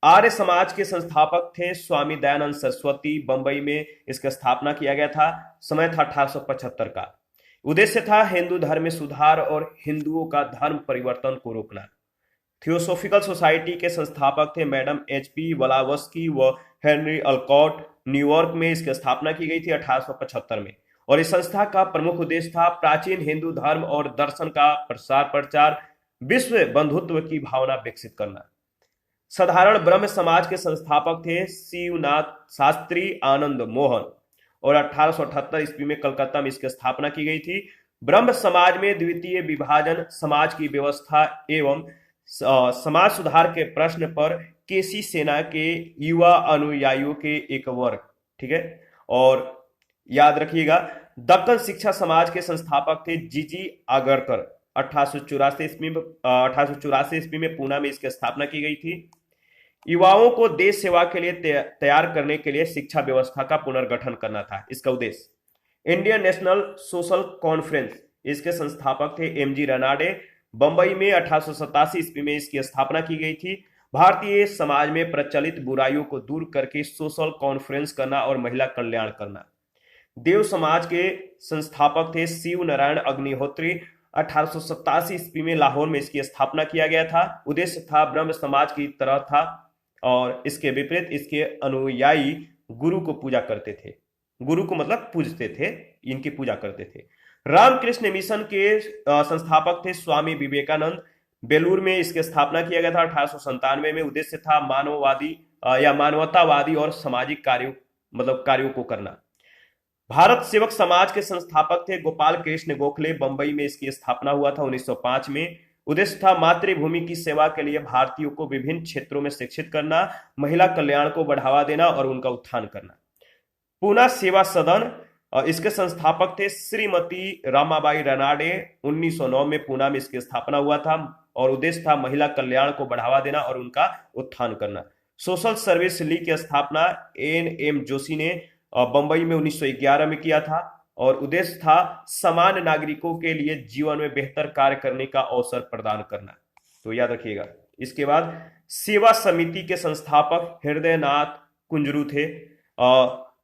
आर्य समाज के संस्थापक थे स्वामी दयानंद सरस्वती। बंबई में इसकी स्थापना किया गया था। समय था 1875 का। उद्देश्य था हिंदू धर्म में सुधार और हिंदुओं का धर्म परिवर्तन को रोकना। थियोसोफिकल सोसाइटी के संस्थापक थे मैडम एचपी वलावस्की व हेनरी अल्कॉट। न्यूयॉर्क में इसकी स्थापना की गई थी 1875 में, और इस संस्था का प्रमुख उद्देश्य था प्राचीन हिंदू धर्म और दर्शन का प्रसार प्रचार, विश्व बंधुत्व की भावना विकसित करना। साधारण ब्रह्म समाज के संस्थापक थे शिवनाथ शास्त्री आनंद मोहन, और 1878 ईस्वी में कलकत्ता में इसकी स्थापना की गई थी। ब्रह्म समाज में द्वितीय विभाजन, समाज की व्यवस्था एवं समाज सुधार के प्रश्न पर केसी सेना के युवा अनुयायियों के एक वर्ग, ठीक है। और याद रखिएगा दक्कन शिक्षा समाज के संस्थापक थे जीजी आगरकर। 1884 ईस्वी में पूना में इसकी स्थापना की गई थी। युवाओं को देश सेवा के लिए तैयार करने के लिए शिक्षा व्यवस्था का पुनर्गठन करना था इसका उद्देश्य। इंडियन नेशनल सोशल कॉन्फ्रेंस, इसके संस्थापक थे एमजी रनाडे। बंबई में 1887 ईस्वी में इसकी स्थापना की गई थी। भारतीय समाज में प्रचलित बुराइयों को दूर करके सोशल कॉन्फ्रेंस करना और महिला कल्याण करना। देव समाज के संस्थापक थे शिव नारायण अग्निहोत्री। 1887 ईस्वी में लाहौर में इसकी स्थापना किया गया था। उद्देश्य था ब्रह्म समाज की तरह था, और इसके विपरीत इसके अनुयायी गुरु को पूजा करते थे। गुरु को मतलब पूजते थे, इनकी पूजा करते थे। रामकृष्ण मिशन के संस्थापक थे स्वामी विवेकानंद। बेलूर में इसकी स्थापना किया गया था 1897 में। उद्देश्य था मानववादी या मानवतावादी और सामाजिक कार्यों को करना। भारत सेवक समाज के संस्थापक थे गोपाल कृष्ण गोखले। बंबई में इसकी स्थापना हुआ था 1905 में। उद्देश्य था मातृभूमि की सेवा के लिए भारतीयों को विभिन्न क्षेत्रों में शिक्षित करना, महिला कल्याण को बढ़ावा देना और उनका उत्थान करना। पूना सेवा सदन, इसके संस्थापक थे श्रीमती रामाबाई रनाडे। 1909 में पूना में इसकी स्थापना हुआ था, और उद्देश्य था महिला कल्याण को बढ़ावा देना और उनका उत्थान करना। सोशल सर्विस लीग की स्थापना एन.एम. जोशी ने बंबई में 1911 में किया था, और उद्देश्य था समान नागरिकों के लिए जीवन में बेहतर कार्य करने का अवसर प्रदान करना। तो याद रखिएगा। इसके बाद सेवा समिति के संस्थापक हृदयनाथ कुंजरू थे।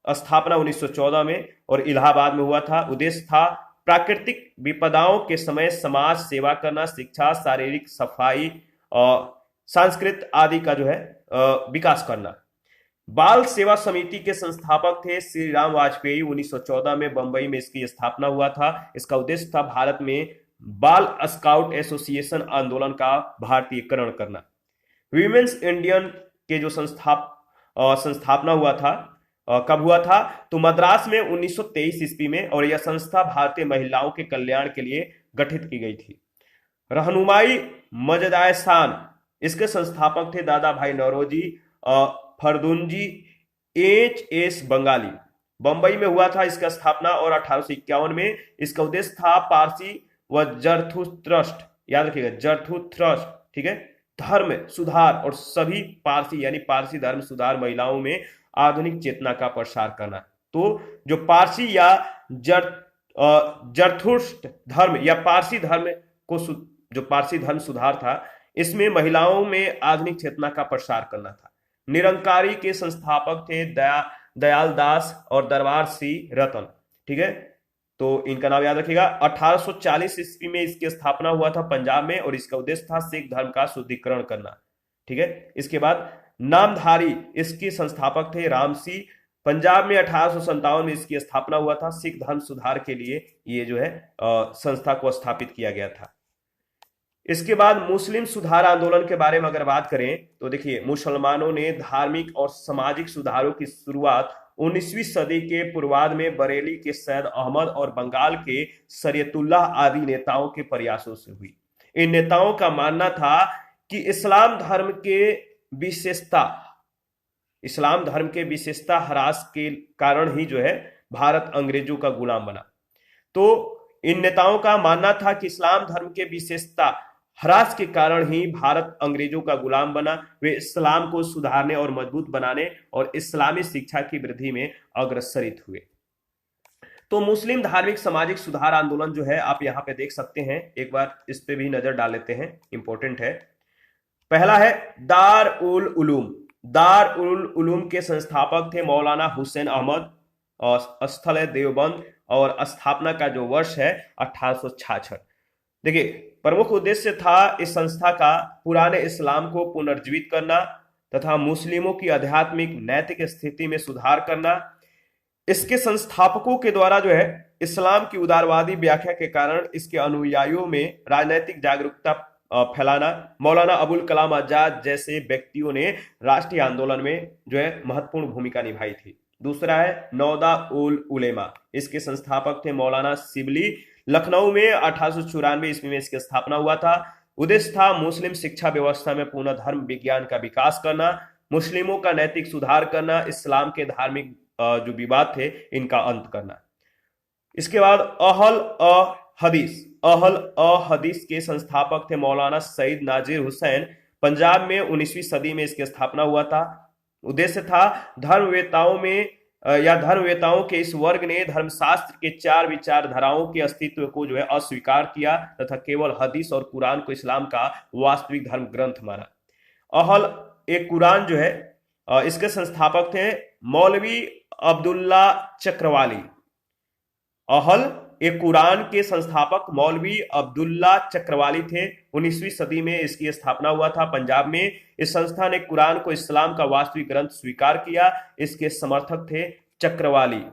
स्थापना 1914 में और इलाहाबाद में हुआ था। उद्देश्य था प्राकृतिक विपदाओं के समय समाज सेवा करना, शिक्षा, शारीरिक सफाई, संस्कृत आदि का जो है विकास करना। बाल सेवा समिति के संस्थापक थे श्री राम वाजपेयी। 1914 में बंबई में इसकी स्थापना हुआ था। इसका उद्देश्य था भारत में बाल स्काउट एसोसिएशन आंदोलन का भारतीयकरण करना। वीमेंस इंडियन के जो संस्थापना हुआ था, कब हुआ था, तो मद्रास में 1923 ईस्वी में, और यह संस्था भारतीय महिलाओं के कल्याण के लिए गठित की गई थी। रहनुमाई मजदाए शान, इसके संस्थापक थे दादा भाई नौरोजी फरदुंजी एच बंगाली। बंबई में हुआ था इसका स्थापना, और 1851 में इसका उद्देश्य था पारसी व जरथुस्त्रस्ट, याद रखिएगा जरथुस्त्रस्ट, ठीक है, धर्म सुधार और सभी पारसी यानी पारसी धर्म सुधार महिलाओं में आधुनिक चेतना का प्रसार करना। तो जो पारसी या जरथुस्ट धर्म या पारसी धर्म को जो पारसी धर्म सुधार था, इसमें महिलाओं में आधुनिक चेतना का प्रसार करना था। निरंकारी के संस्थापक थे दयाल दास और दरबार सिंह रतन, ठीक है, तो इनका नाम याद रखिएगा। 1840 ईस्वी में इसकी स्थापना हुआ था पंजाब में, और इसका उद्देश्य था सिख धर्म का शुद्धिकरण करना, ठीक है। इसके बाद नामधारी, इसके संस्थापक थे राम सिंह। पंजाब में 1857 में इसकी स्थापना हुआ था। सिख धर्म सुधार के लिए ये जो है संस्था को स्थापित किया गया था। इसके बाद मुस्लिम सुधार आंदोलन के बारे में अगर बात करें तो देखिए, मुसलमानों ने धार्मिक और सामाजिक सुधारों की शुरुआत 19वीं सदी के पूर्वार्ध में बरेली के सैयद अहमद और बंगाल के शरीयतुल्लाह आदि नेताओं के प्रयासों से हुई। इन नेताओं का मानना था कि इस्लाम धर्म के विशेषता ह्रास के कारण ही जो है भारत अंग्रेजों का गुलाम बना। तो इन नेताओं का मानना था कि इस्लाम धर्म के विशेषता ह्रास के कारण ही भारत अंग्रेजों का गुलाम बना। वे इस्लाम को सुधारने और मजबूत बनाने और इस्लामी शिक्षा की वृद्धि में अग्रसरित हुए। तो मुस्लिम धार्मिक सामाजिक सुधार आंदोलन जो है आप यहाँ पे देख सकते हैं, एक बार इस पे भी नजर डाल लेते हैं, इंपॉर्टेंट है। पहला है दार उल उलूम के संस्थापक थे मौलाना हुसैन अहमद, और स्थल है देवबंद, और स्थापना का जो वर्ष है 1866। देखिए, प्रमुख उद्देश्य था इस संस्था का पुराने इस्लाम को पुनर्जीवित करना तथा मुस्लिमों की आध्यात्मिक नैतिक स्थिति में सुधार करना। इसके संस्थापकों के द्वारा जो है इस्लाम की उदारवादी व्याख्या के कारण इसके अनुयायियों में राजनीतिक जागरूकता फैलाना। मौलाना अबुल कलाम आजाद जैसे व्यक्तियों ने राष्ट्रीय आंदोलन में जो है महत्वपूर्ण भूमिका निभाई थी। दूसरा है नौदा उल उलेमा, इसके संस्थापक थे मौलाना सिबली। लखनऊ में 1894 ईस्वी में इसकी स्थापना हुआ था। उद्देश्य था मुस्लिम शिक्षा व्यवस्था में पूर्ण धर्म विज्ञान का विकास करना, मुस्लिमों का नैतिक सुधार करना, इस्लाम के धार्मिक जो विवाद थे इनका अंत करना। इसके बाद अहल हदीस के संस्थापक थे मौलाना सईद नाजिर हुसैन। पंजाब में 19वीं सदी में इसकी स्थापना हुआ था। उद्देश्य था धर्मवेताओं के इस वर्ग ने धर्मशास्त्र के 4 विचारधाराओं के अस्तित्व को जो है अस्वीकार किया तथा केवल हदीस और कुरान को इस्लाम का वास्तविक धर्म ग्रंथ माना। अहल एक कुरान जो है इसके संस्थापक थे मौलवी अब्दुल्ला चक्रवाली। अहल एक कुरान के संस्थापक मौलवी अब्दुल्ला चक्रवाली थे। 19वीं सदी में इसकी स्थापना हुआ था पंजाब में। इस संस्था ने कुरान को इस्लाम का वास्तविक ग्रंथ स्वीकार किया। इसके समर्थक थे चक्रवाली।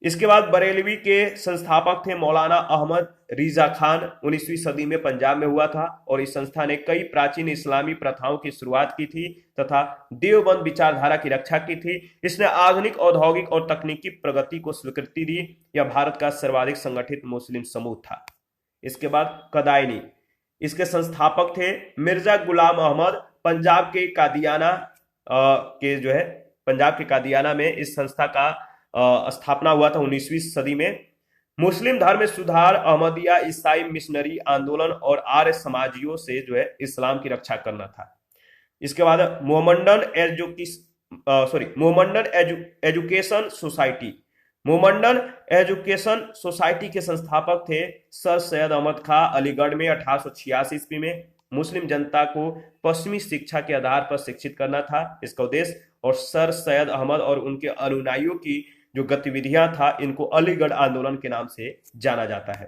इसके बाद बरेलवी के संस्थापक थे मौलाना अहमद रिजा खान। 19वीं सदी में पंजाब में हुआ था और इस संस्था ने कई प्राचीन इस्लामी प्रथाओं की शुरुआत की थी तथा देवबंद विचारधारा की रक्षा की थी। इसने आधुनिक औद्योगिक और तकनीकी प्रगति को स्वीकृति दी। यह भारत का सर्वाधिक संगठित मुस्लिम समूह था। इसके बाद कदायनी, इसके संस्थापक थे मिर्जा गुलाम अहमद। पंजाब के कादियाना में इस संस्था का स्थापना हुआ था 19वीं सदी में। मुस्लिम धर्म में सुधार, अहमदिया, ईसाई मिशनरी आंदोलन और आर्य समाजियों से जो है इस्लाम की रक्षा करना था। इसके बाद मोहम्मडन एजुकेशन सोसाइटी के संस्थापक थे सर सैयद अहमद खां। अलीगढ़ में 1886 ईस्वी में मुस्लिम जनता को पश्चिमी शिक्षा के आधार पर शिक्षित करना था इसका उद्देश्य। और सर सैयद अहमद और उनके अनुयायियों की जो गतिविधियां था इनको अलीगढ़ आंदोलन के नाम से जाना जाता है।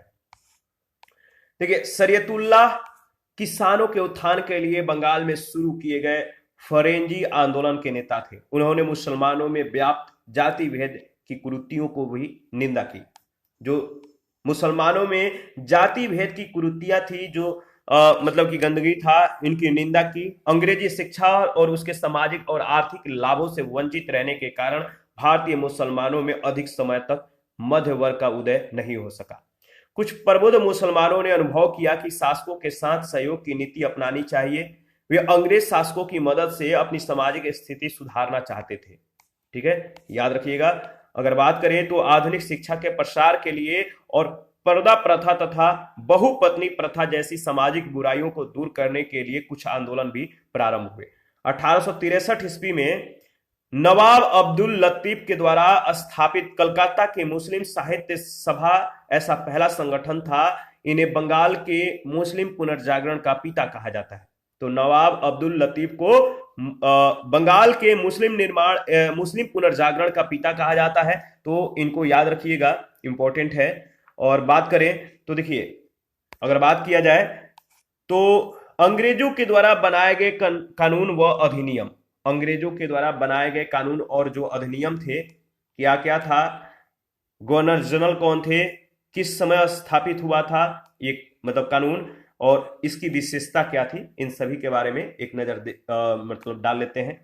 देखिए, शरीयतुल्लाह किसानों के उत्थान के लिए बंगाल में शुरू किए गए फरेंजी आंदोलन के नेता थे। उन्होंने मुसलमानों में व्याप्त जाति भेद की कुरीतियों को भी निंदा की। जो मुसलमानों में जाति भेद की कुरीतियां थी, जो मतलब कि गंदगी था, इनकी निंदा की। अंग्रेजी शिक्षा और उसके सामाजिक और आर्थिक लाभों से वंचित रहने के कारण भारतीय मुसलमानों में अधिक समय तक मध्य वर्ग का उदय नहीं हो सका। कुछ प्रबुद्ध मुसलमानों ने अनुभव किया कि शासकों के साथ सहयोग की नीति अपनानी चाहिए। वे अंग्रेज शासकों की मदद से अपनी सामाजिक स्थिति सुधारना चाहते थे। ठीक है, याद रखिएगा। अगर बात करें तो आधुनिक शिक्षा के प्रसार के लिए और पर्दा प्रथा तथा बहुपत्नी प्रथा जैसी सामाजिक बुराइयों को दूर करने के लिए कुछ आंदोलन भी प्रारंभ हुए। 1863 ईस्वी में नवाब अब्दुल लतीफ के द्वारा स्थापित कलकत्ता के मुस्लिम साहित्य सभा ऐसा पहला संगठन था। इन्हें बंगाल के मुस्लिम पुनर्जागरण का पिता कहा जाता है। तो नवाब अब्दुल लतीफ को बंगाल के मुस्लिम पुनर्जागरण का पिता कहा जाता है। तो इनको याद रखिएगा, इंपॉर्टेंट है। और बात करें तो देखिए, अगर बात किया जाए तो अंग्रेजों के द्वारा बनाए गए कानून व अधिनियम, अंग्रेजों के द्वारा बनाए गए कानून और जो अधिनियम थे, क्या क्या था, गवर्नर जनरल कौन थे, किस समय स्थापित हुआ था ये मतलब कानून, और इसकी विशेषता क्या थी, इन सभी के बारे में एक नजर मतलब डाल लेते हैं।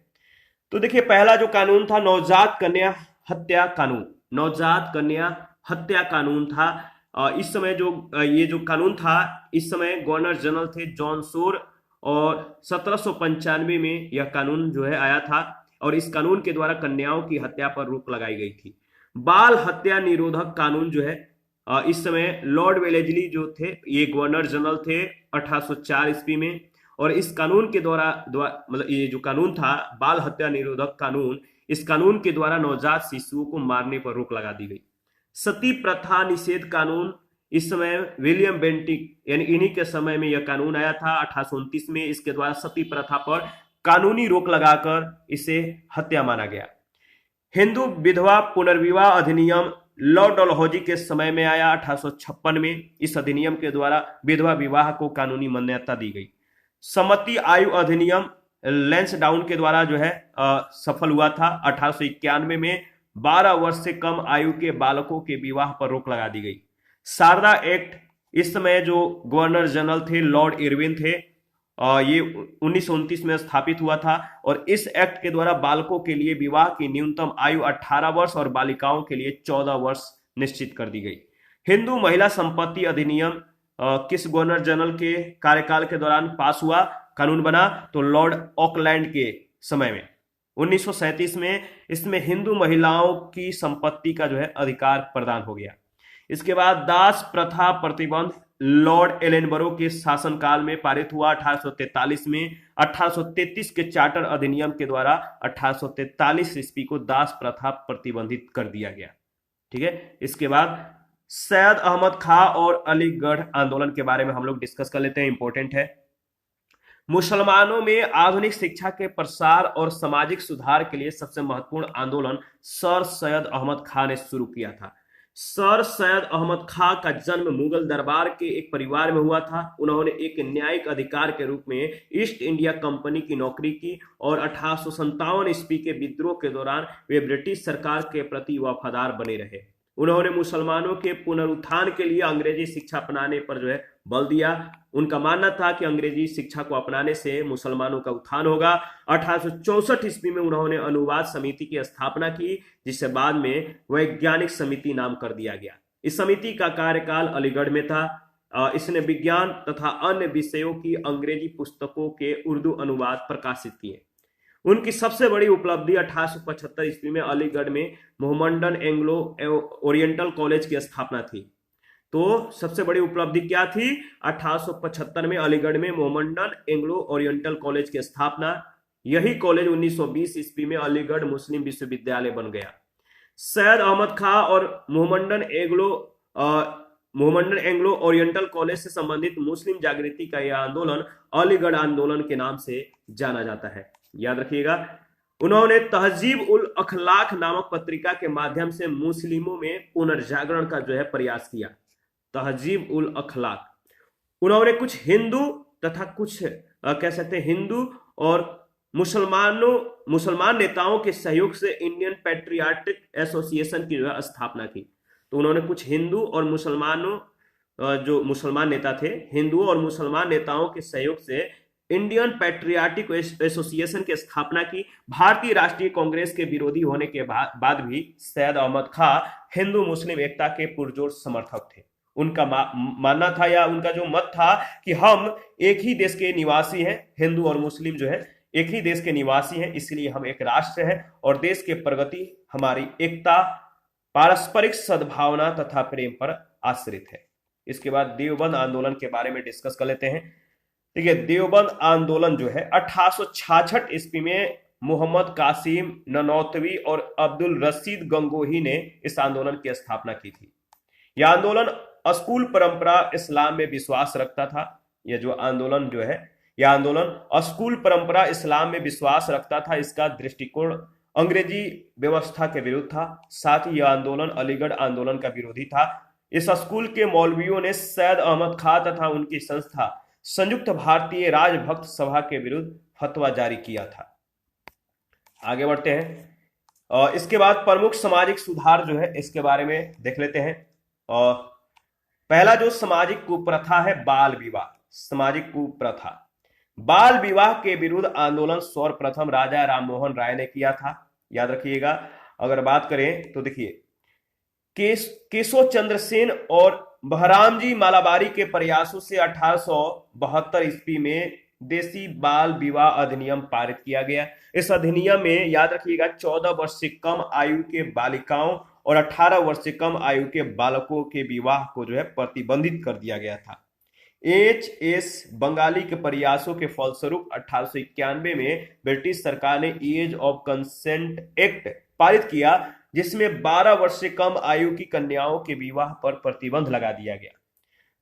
तो देखिए, पहला जो कानून था नवजात कन्या हत्या कानून, नवजात कन्या हत्या कानून था। इस समय ये जो कानून था, इस समय गवर्नर जनरल थे जॉन शोर, और 1795 में यह कानून जो है आया था, और इस कानून के द्वारा कन्याओं की हत्या पर रोक लगाई गई थी। बाल हत्या निरोधक कानून जो है, इस समय लॉर्ड वेलेस्ली जो थे, ये गवर्नर जनरल थे 1804 ईस्वी में, और इस कानून के द्वारा मतलब ये जो कानून था बाल हत्या निरोधक कानून, इस कानून के द्वारा नवजात शिशुओं को मारने पर रोक लगा दी गई। सती प्रथा निषेध कानून, इस समय विलियम बेंटिक यानी इन्हीं के समय में यह कानून आया था 1829 में। इसके द्वारा सती प्रथा पर कानूनी रोक लगाकर इसे हत्या माना गया। हिंदू विधवा पुनर्विवाह अधिनियम लॉर्ड डलहौजी के समय में आया 1856 में। इस अधिनियम के द्वारा विधवा विवाह को कानूनी मान्यता दी गई। सम्मति आयु अधिनियम लैंसडाउन के द्वारा जो है सफल हुआ था। 1891 में 12 वर्ष से कम आयु के बालकों के विवाह पर रोक लगा दी गई। शारदा एक्ट, इस समय जो गवर्नर जनरल थे लॉर्ड इरविन थे, ये 1929 में स्थापित हुआ था, और इस एक्ट के द्वारा बालकों के लिए विवाह की न्यूनतम आयु 18 वर्ष और बालिकाओं के लिए 14 वर्ष निश्चित कर दी गई। हिंदू महिला संपत्ति अधिनियम किस गवर्नर जनरल के कार्यकाल के दौरान पास हुआ, कानून बना, तो लॉर्ड ऑकलैंड के समय में 1937 में। इसमें हिंदू महिलाओं की संपत्ति का जो है अधिकार प्रदान हो गया। इसके बाद दास प्रथा प्रतिबंध लॉर्ड एलेनबरो के शासनकाल में पारित हुआ 1843 में। 1833 के चार्टर अधिनियम के द्वारा 1843 ईस्वी को दास प्रथा प्रतिबंधित कर दिया गया। ठीक है, इसके बाद सैयद अहमद खां और अलीगढ़ आंदोलन के बारे में हम लोग डिस्कस कर लेते हैं, इंपॉर्टेंट है। मुसलमानों में आधुनिक शिक्षा के प्रसार और सामाजिक सुधार के लिए सबसे महत्वपूर्ण आंदोलन सर सैयद अहमद खां ने शुरू किया था। सर सैयद अहमद खां का जन्म मुगल दरबार के एक परिवार में हुआ था। उन्होंने एक न्यायिक अधिकारी के रूप में ईस्ट इंडिया कंपनी की नौकरी की, और 1857 ईस्वी के विद्रोह के दौरान वे ब्रिटिश सरकार के प्रति वफादार बने रहे। उन्होंने मुसलमानों के पुनरुत्थान के लिए अंग्रेजी शिक्षा अपनाने पर जो है बल दिया। उनका मानना था कि अंग्रेजी शिक्षा को अपनाने से मुसलमानों का उत्थान होगा। 1864 ईस्वी में उन्होंने अनुवाद समिति की स्थापना की, जिसे बाद में वैज्ञानिक समिति नाम कर दिया गया। इस समिति का कार्यकाल अलीगढ़ में था। इसने विज्ञान तथा अन्य विषयों की अंग्रेजी पुस्तकों के उर्दू अनुवाद प्रकाशित किए। उनकी सबसे बड़ी उपलब्धि 1875 ईस्वी में अलीगढ़ में मोहम्मडन एंग्लो ओरिएंटल कॉलेज की स्थापना थी। तो सबसे बड़ी उपलब्धि क्या थी? 1875 में अलीगढ़ में मोहम्मडन एंग्लो ओरिएंटल कॉलेज की स्थापना। यही कॉलेज 1920 ईस्वी में अलीगढ़ मुस्लिम विश्वविद्यालय बन गया। सैयद अहमद खां और मोहम्मडन एंग्लो ओरिएंटल कॉलेज से संबंधित मुस्लिम जागृति का यह आंदोलन अलीगढ़ आंदोलन के नाम से जाना जाता है, याद रखिएगा। उन्होंने तहजीब उल अखलाक नामक पत्रिका के माध्यम से मुस्लिमों में पुनर्जागरण का जो है प्रयास किया। तहजीब उल अखलाक, उन्होंने कुछ हिंदू तथा कुछ कह सकते हैं हिंदू और मुसलमान नेताओं के सहयोग से इंडियन पैट्रियाटिक एसोसिएशन की जो है स्थापना की। तो उन्होंने कुछ हिंदू और मुसलमानों जो मुसलमान नेता थे, हिंदुओं और मुसलमान नेताओं के सहयोग से इंडियन पैट्रियाटिक एसोसिएशन की स्थापना की। भारतीय राष्ट्रीय कांग्रेस के विरोधी होने के बाद भी सैयद अहमद खां हिंदू मुस्लिम एकता के पुरजोर समर्थक थे। उनका मानना था या उनका जो मत था कि हम एक ही देश के निवासी हैं, हिंदू और मुस्लिम जो है एक ही देश के निवासी हैं, इसलिए हम एक राष्ट्र है और देश के प्रगति हमारी एकता, पारस्परिक सद्भावना तथा प्रेम पर आश्रित है। इसके बाद देवबंद आंदोलन के बारे में डिस्कस कर लेते हैं। ठीक है, देवबंद आंदोलन जो है 1866 ईस्वी में मोहम्मद कासिम ननौतवी और अब्दुल रशीद गंगोही ने इस आंदोलन की स्थापना की थी। यह आंदोलन स्कूल परंपरा इस्लाम में विश्वास रखता था। यह जो आंदोलन जो है, यह आंदोलन स्कूल परंपरा इस्लाम में विश्वास रखता था। इसका दृष्टिकोण अंग्रेजी व्यवस्था के विरुद्ध था। साथ ही यह आंदोलन अलीगढ़ आंदोलन का विरोधी था। इस स्कूल के मौलवियों ने सैयद अहमद खां तथा उनकी संस्था संयुक्त भारतीय राजभक्त सभा के विरुद्ध फतवा जारी किया था। आगे बढ़ते हैं और इसके बाद प्रमुख सामाजिक सुधार जो है इसके बारे में देख लेते हैं। और पहला जो सामाजिक कुप्रथा है बाल विवाह। सामाजिक कुप्रथा, बाल विवाह के विरुद्ध आंदोलन सर्वप्रथम राजा राममोहन राय ने किया था। याद रखिएगा। अगर बात करें तो देखिए केशव चंद्र सेन और बहरामजी मालाबारी के प्रयासों से 1872 ईस्वी में देसी बाल विवाह अधिनियम पारित किया गया। इस अधिनियम में याद रखिएगा 14 वर्ष से कम आयु के बालिकाओं और 18 वर्ष से कम आयु के बालकों के विवाह को जो है प्रतिबंधित कर दिया गया था। एच.एस. बंगाली के प्रयासों के फलस्वरूप 1891 में ब्रिटिश सरकार ने एज ऑफ कंसेंट एक्ट पारित किया, जिसमें 12 वर्ष से कम आयु की कन्याओं के विवाह पर प्रतिबंध लगा दिया गया।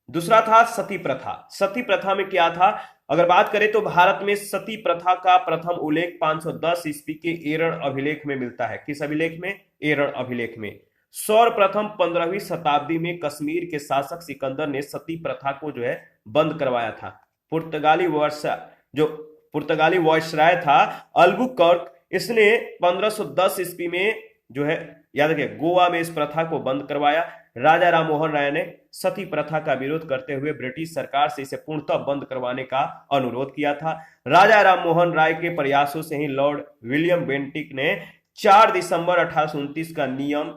दूसरा था सती प्रथा। सती प्रथा में क्या था, अगर बात करें तो भारत में सती प्रथा का प्रथम उल्लेख 510 ईस्वी के एरण अभिलेख में मिलता है। किस अभिलेख में? एरण अभिलेख में। सर्वप्रथम 15वीं शताब्दी में कश्मीर के शासक सिकंदर ने सती प्रथा को जो है बंद करवाया था। पुर्तगाली वायसराय था अल्बुकर्क, इसने 1510 ईस्वी में जो है याद रखिए गोवा में इस प्रथा को बंद करवाया। राजा राममोहन राय ने सती प्रथा का विरोध करते हुए ब्रिटिश सरकार से इसे पूर्णतः बंद करवाने का अनुरोध किया था। राजा राममोहन राय के प्रयासों से ही लॉर्ड विलियम बेंटिक ने 4 दिसंबर 1829 का नियम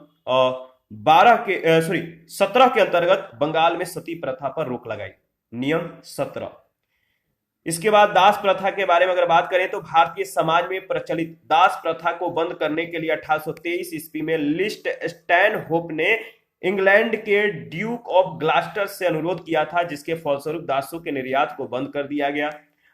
17 के अंतर्गत बंगाल में सती प्रथा पर रोक लगाई। नियम 17। इसके बाद दास प्रथा के बारे में अगर बात करें तो भारतीय समाज में प्रचलित दास प्रथा को बंद करने के लिए 1823 ईस्वी में लिस्ट स्टैनहोप ने इंग्लैंड के ड्यूक ऑफ ग्लास्टर से अनुरोध किया था, जिसके फलस्वरूप दासों के निर्यात को बंद कर दिया गया।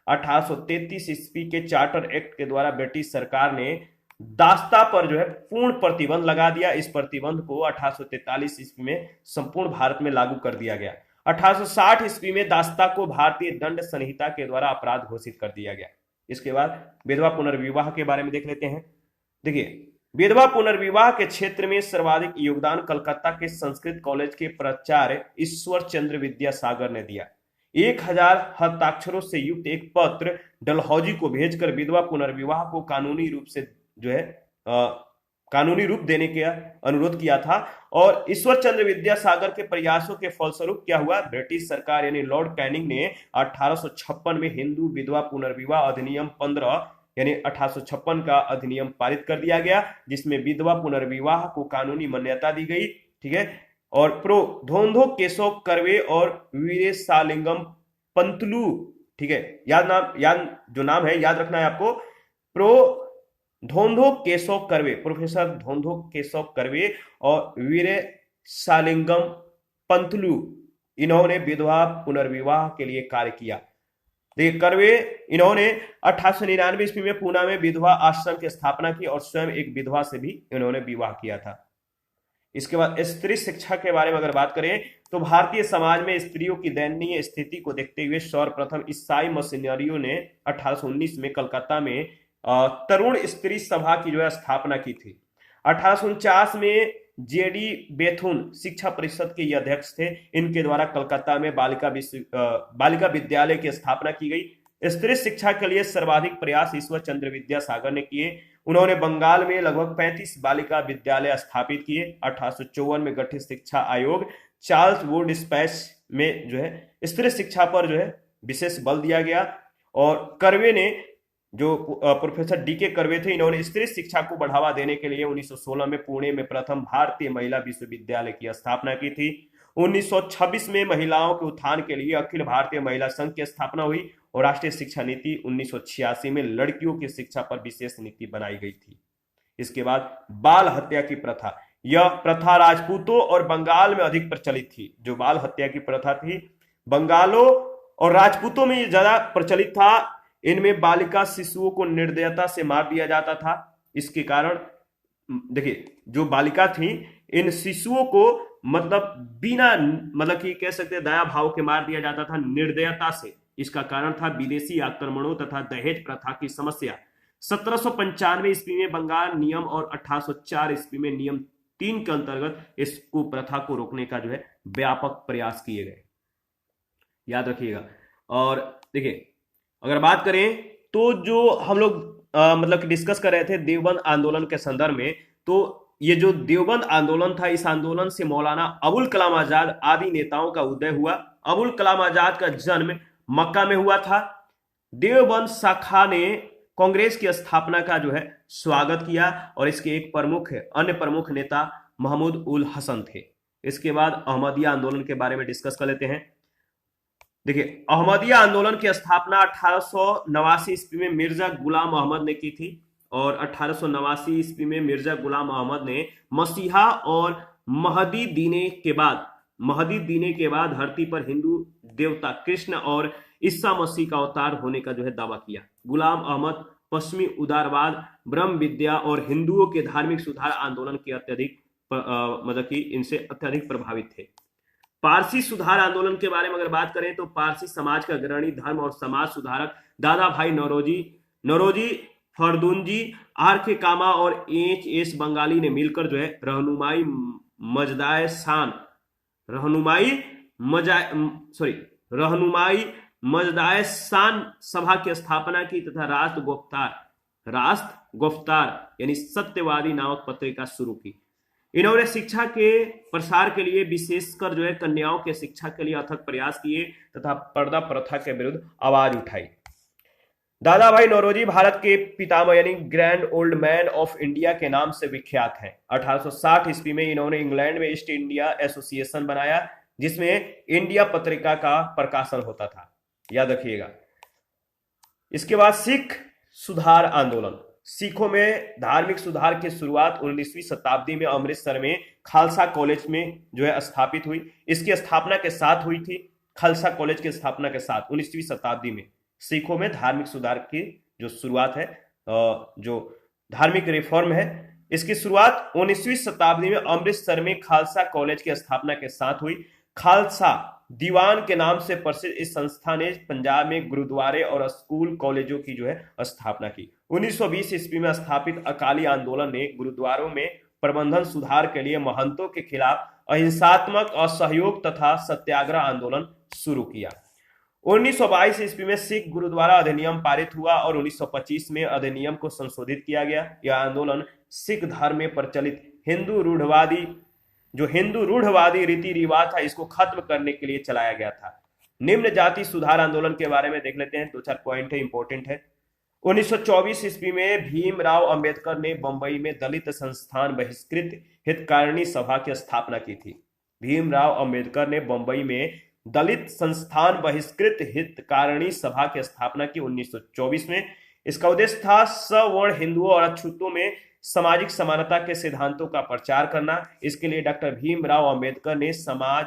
1833 ईस्वी के चार्टर एक्ट के द्वारा ब्रिटिश सरकार ने दासता पर जो है पूर्ण प्रतिबंध लगा दिया। इस प्रतिबंध को 1843 ईस्वी में संपूर्ण भारत में लागू कर दिया गया। 1860 ईस्वी में दासता को भारतीय दंड संहिता के द्वारा अपराध घोषित कर दिया गया। इसके बाद विधवा पुनर्विवाह के बारे में देख लेते हैं। देखिए विधवा पुनर्विवाह के क्षेत्र में सर्वाधिक योगदान कलकत्ता के संस्कृत कॉलेज के प्राचार्य ईश्वर चंद्र विद्यासागर ने दिया। 1000 हस्ताक्षरों से युक्त एक पत्र डलहौजी को भेजकर विधवा पुनर्विवाह को कानूनी रूप से जो है कानूनी रूप देने का अनुरोध किया था। और ईश्वर चंद्र विद्यासागर के प्रयासों के फलस्वरूप क्या हुआ, ब्रिटिश सरकार यानी लॉर्ड कैनिंग ने 1856 में हिंदू विधवा पुनर्विवाह अधिनियम 15 यानी 1856 का अधिनियम पारित कर दिया गया, जिसमें विधवा पुनर्विवाह को कानूनी मान्यता दी गई। ठीक है। और प्रो धोंधो केशव कर्वे और वीरेशालिंगम पंतलू, ठीक है, जो नाम है याद रखना है आपको, प्रो धोंधो केशव कर्वे, प्रोफेसर धोंधो केशव कर्वे और वीरेशालिंगम पंतलू, इन्होंने विधवा पुनर्विवाह के लिए कार्य किया। देखिए कर्वे इन्होंने 1899 ईस्वी में पूना में विधवा आश्रम की स्थापना की और स्वयं एक विधवा से भी इन्होंने विवाह किया था। इसके बाद स्त्री शिक्षा के बारे में अगर बात करें तो भारतीय समाज में स्त्रियों की दयनीय स्थिति को देखते हुए सर्वप्रथम ईसाई मिशनरियों ने 1819 में कलकत्ता में तरुण स्त्री सभा की जो है स्थापना की थी। 1849 में जेडी बेथुन शिक्षा परिषद के ये अध्यक्ष थे। इनके द्वारा कलकत्ता में बालिका विद्यालय की स्थापना की गई। स्त्री शिक्षा के लिए सर्वाधिक प्रयास ईश्वर चंद्र विद्यासागर ने किए। उन्होंने बंगाल में लगभग 35 बालिका विद्यालय स्थापित किए। 1854 में गठित शिक्षा आयोग चार्ल्स वुड डिस्पैच में जो है स्त्री शिक्षा पर जो है विशेष बल दिया गया। और कर्वे ने, जो प्रोफेसर डीके कर्वे थे, इन्होंने स्त्री शिक्षा को बढ़ावा देने के लिए 1916 में पुणे में प्रथम भारतीय महिला विश्वविद्यालय की स्थापना की थी। 1926 में महिलाओं के उत्थान के लिए अखिल भारतीय महिला संघ की स्थापना हुई और राष्ट्रीय शिक्षा नीति 1986 में लड़कियों की शिक्षा पर विशेष नीति बनाई गई थी। इसके बाद बाल हत्या की प्रथा, यह प्रथा राजपूतों और बंगाल में अधिक प्रचलित थी। जो बाल हत्या की प्रथा थी, बंगालों और राजपूतों में ज्यादा प्रचलित था। इनमें बालिका शिशुओं को निर्दयता से मार दिया जाता था। इसके कारण देखिए, जो बालिका थी, इन शिशुओं को मतलब बिना मतलब कि कह सकते हैं दया भाव के मार दिया जाता था, निर्दयता से। इसका कारण था विदेशी आक्रमणों तथा दहेज प्रथा की समस्या। 1795 ईस्वी में बंगाल नियम और 1804 ईस्वी में नियम 3 के अंतर्गत इस कुप्रथा को रोकने का जो है व्यापक प्रयास किए गए, याद रखिएगा। और देखिए, अगर बात करें तो जो हम लोग मतलब डिस्कस कर रहे थे देवबंद आंदोलन के संदर्भ में, तो ये जो देवबंद आंदोलन था, इस आंदोलन से मौलाना अबुल कलाम आजाद आदि नेताओं का उदय हुआ। अबुल कलाम आजाद का जन्म मक्का में हुआ था। देवबंद शाखा ने कांग्रेस की स्थापना का जो है स्वागत किया और इसके एक अन्य प्रमुख नेता महमूद उल हसन थे। इसके बाद अहमदिया आंदोलन के बारे में डिस्कस कर लेते हैं। देखिए, अहमदिया आंदोलन की स्थापना 1889 ईस्वी में मिर्जा गुलाम अहमद ने की थी और 1889 ईस्वी में मिर्जा गुलाम अहमद ने मसीहा और महदी दीने के बाद धरती पर हिंदू देवता कृष्ण और ईसा मसीह का अवतार होने का जो है दावा किया। गुलाम अहमद पश्चिमी उदारवाद, ब्रह्म विद्या और हिंदुओं के धार्मिक सुधार आंदोलन के इनसे अत्यधिक प्रभावित थे। पारसी सुधार आंदोलन के बारे में अगर बात करें तो पारसी समाज का अग्रणी धर्म और समाज सुधारक दादा भाई नौरोजी फरदुंजी, आर के कामा और एच एस बंगाली ने मिलकर जो है रहनुमाई मजदाए शान सभा की स्थापना की तथा राष्ट्र गुफ्तार यानी सत्यवादी नामक पत्रिका शुरू की। इन्होंने शिक्षा के प्रसार के लिए विशेषकर जो है कन्याओं के शिक्षा के लिए अथक प्रयास किए तथा पर्दा प्रथा के विरुद्ध आवाज उठाई। दादा भाई नौरोजी भारत के पितामह यानी grand old man of India के नाम से विख्यात हैं। 1860 ईस्वी में इन्होंने इंग्लैंड में ईस्ट इंडिया एसोसिएशन बनाया, जिसमें इंडिया पत्रिका का प्रकाशन होता था, याद रखिएगा। इसके बाद सिख सुधार आंदोलन। सिखों में धार्मिक सुधार की शुरुआत 19वीं शताब्दी में अमृतसर में खालसा कॉलेज में जो है स्थापित हुई। इसकी स्थापना के साथ हुई थी। खालसा कॉलेज की स्थापना के साथ 19वीं शताब्दी में सिखों में धार्मिक सुधार की जो शुरुआत है, जो धार्मिक रिफॉर्म है, इसकी शुरुआत 19वीं शताब्दी में अमृतसर में खालसा कॉलेज की स्थापना के साथ हुई। खालसा दीवान के नाम से प्रसिद्ध इस संस्था ने पंजाब में गुरुद्वारे और स्कूल कॉलेजों की जो है स्थापना की। 1920 ईस्वी में स्थापित अकाली आंदोलन ने गुरुद्वारों में प्रबंधन सुधार के लिए महंतों के खिलाफ अहिंसात्मक असहयोग तथा सत्याग्रह आंदोलन शुरू किया। 1922 ईस्वी में सिख गुरुद्वारा अधिनियम पारित हुआ और 1925 में अधिनियम को संशोधित किया गया। यह आंदोलन सिख धर्म में प्रचलित हिंदू रूढ़वादी रीति रिवाज था, इसको खत्म करने के लिए चलाया गया था। निम्न जाति सुधार आंदोलन के बारे में देख लेते हैं, 2-4 पॉइंट है, इंपॉर्टेंट है। 1924 ईस्वी में भीमराव अंबेडकर ने बंबई में दलित संस्थान बहिष्कृत हितकारिणी सभा की स्थापना की थी। भीमराव अंबेडकर ने बंबई में दलित संस्थान बहिष्कृत हितकारिणी सभा की स्थापना की 1924 में। इसका उद्देश्य था सवर्ण हिंदुओं और अछूतों में सामाजिक समानता के सिद्धांतों का प्रचार करना। इसके लिए डॉक्टर भीमराव अंबेडकर ने समाज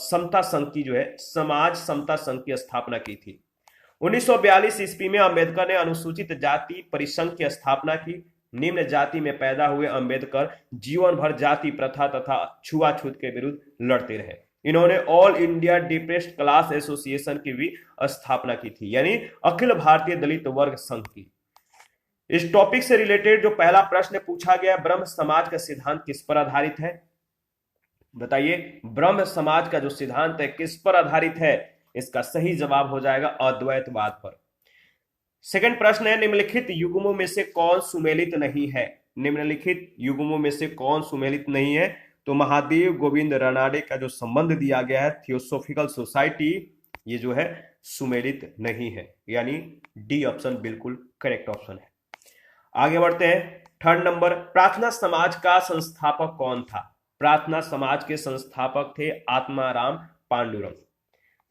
समता संघ की स्थापना की थी। 1942 ईस्वी में अंबेडकर ने अनुसूचित जाति परिसंघ की स्थापना की। निम्न जाति में पैदा हुए अंबेडकर जीवन भर जाति प्रथा तथा छुआछूत के विरुद्ध लड़ते रहे। इन्होंने all India depressed class association की भी स्थापना की थी, यानी अखिल भारतीय दलित वर्ग संघ की। इस टॉपिक से रिलेटेड जो पहला प्रश्न पूछा गया, ब्रह्म समाज का सिद्धांत किस पर आधारित है? बताइए, ब्रह्म समाज का जो सिद्धांत है किस पर आधारित है? इसका सही जवाब हो जाएगा अद्वैतवाद पर। सेकंड प्रश्न है, निम्नलिखित युग्मों में से कौन सुमेलित नहीं है? निम्नलिखित युग्मों में से कौन सुमेलित नहीं है? तो महादेव गोविंद रानडे का जो संबंध दिया गया है थियोसॉफिकल सोसाइटी, ये जो है सुमेलित नहीं है, यानी डी ऑप्शन बिल्कुल करेक्ट ऑप्शन है। आगे बढ़ते हैं। थर्ड नंबर, प्रार्थना समाज का संस्थापक कौन था? प्रार्थना समाज के संस्थापक थे आत्माराम पांडुरंग।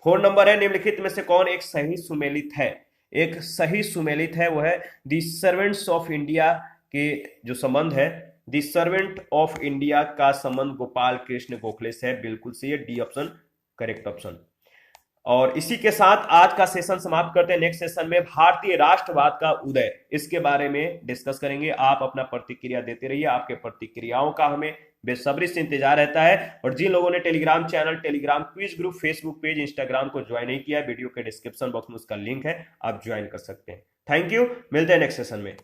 फोर नंबर है, निम्नलिखित में से कौन एक सही सुमेलित है? एक सही सुमेलित है वो है दी सर्वेंट्स ऑफ इंडिया के जो संबंध है, दी सर्वेंट ऑफ इंडिया का संबंध गोपाल कृष्ण गोखले से है, बिल्कुल सही है, डी ऑप्शन करेक्ट ऑप्शन। और इसी के साथ आज का सेशन समाप्त करते हैं। नेक्स्ट सेशन में भारतीय राष्ट्रवाद का उदय, इसके बारे में डिस्कस करेंगे। आप अपना प्रतिक्रिया देते रहिए, आपके प्रतिक्रियाओं का हमें बेसब्री से इंतजार रहता है। और जिन लोगों ने Telegram channel, Telegram quiz group, Facebook page, Instagram को ज्वाइन नहीं किया है, वीडियो के डिस्क्रिप्शन बॉक्स में उसका लिंक है, आप ज्वाइन कर सकते हैं। थैंक यू, मिलते हैं नेक्स्ट सेशन में।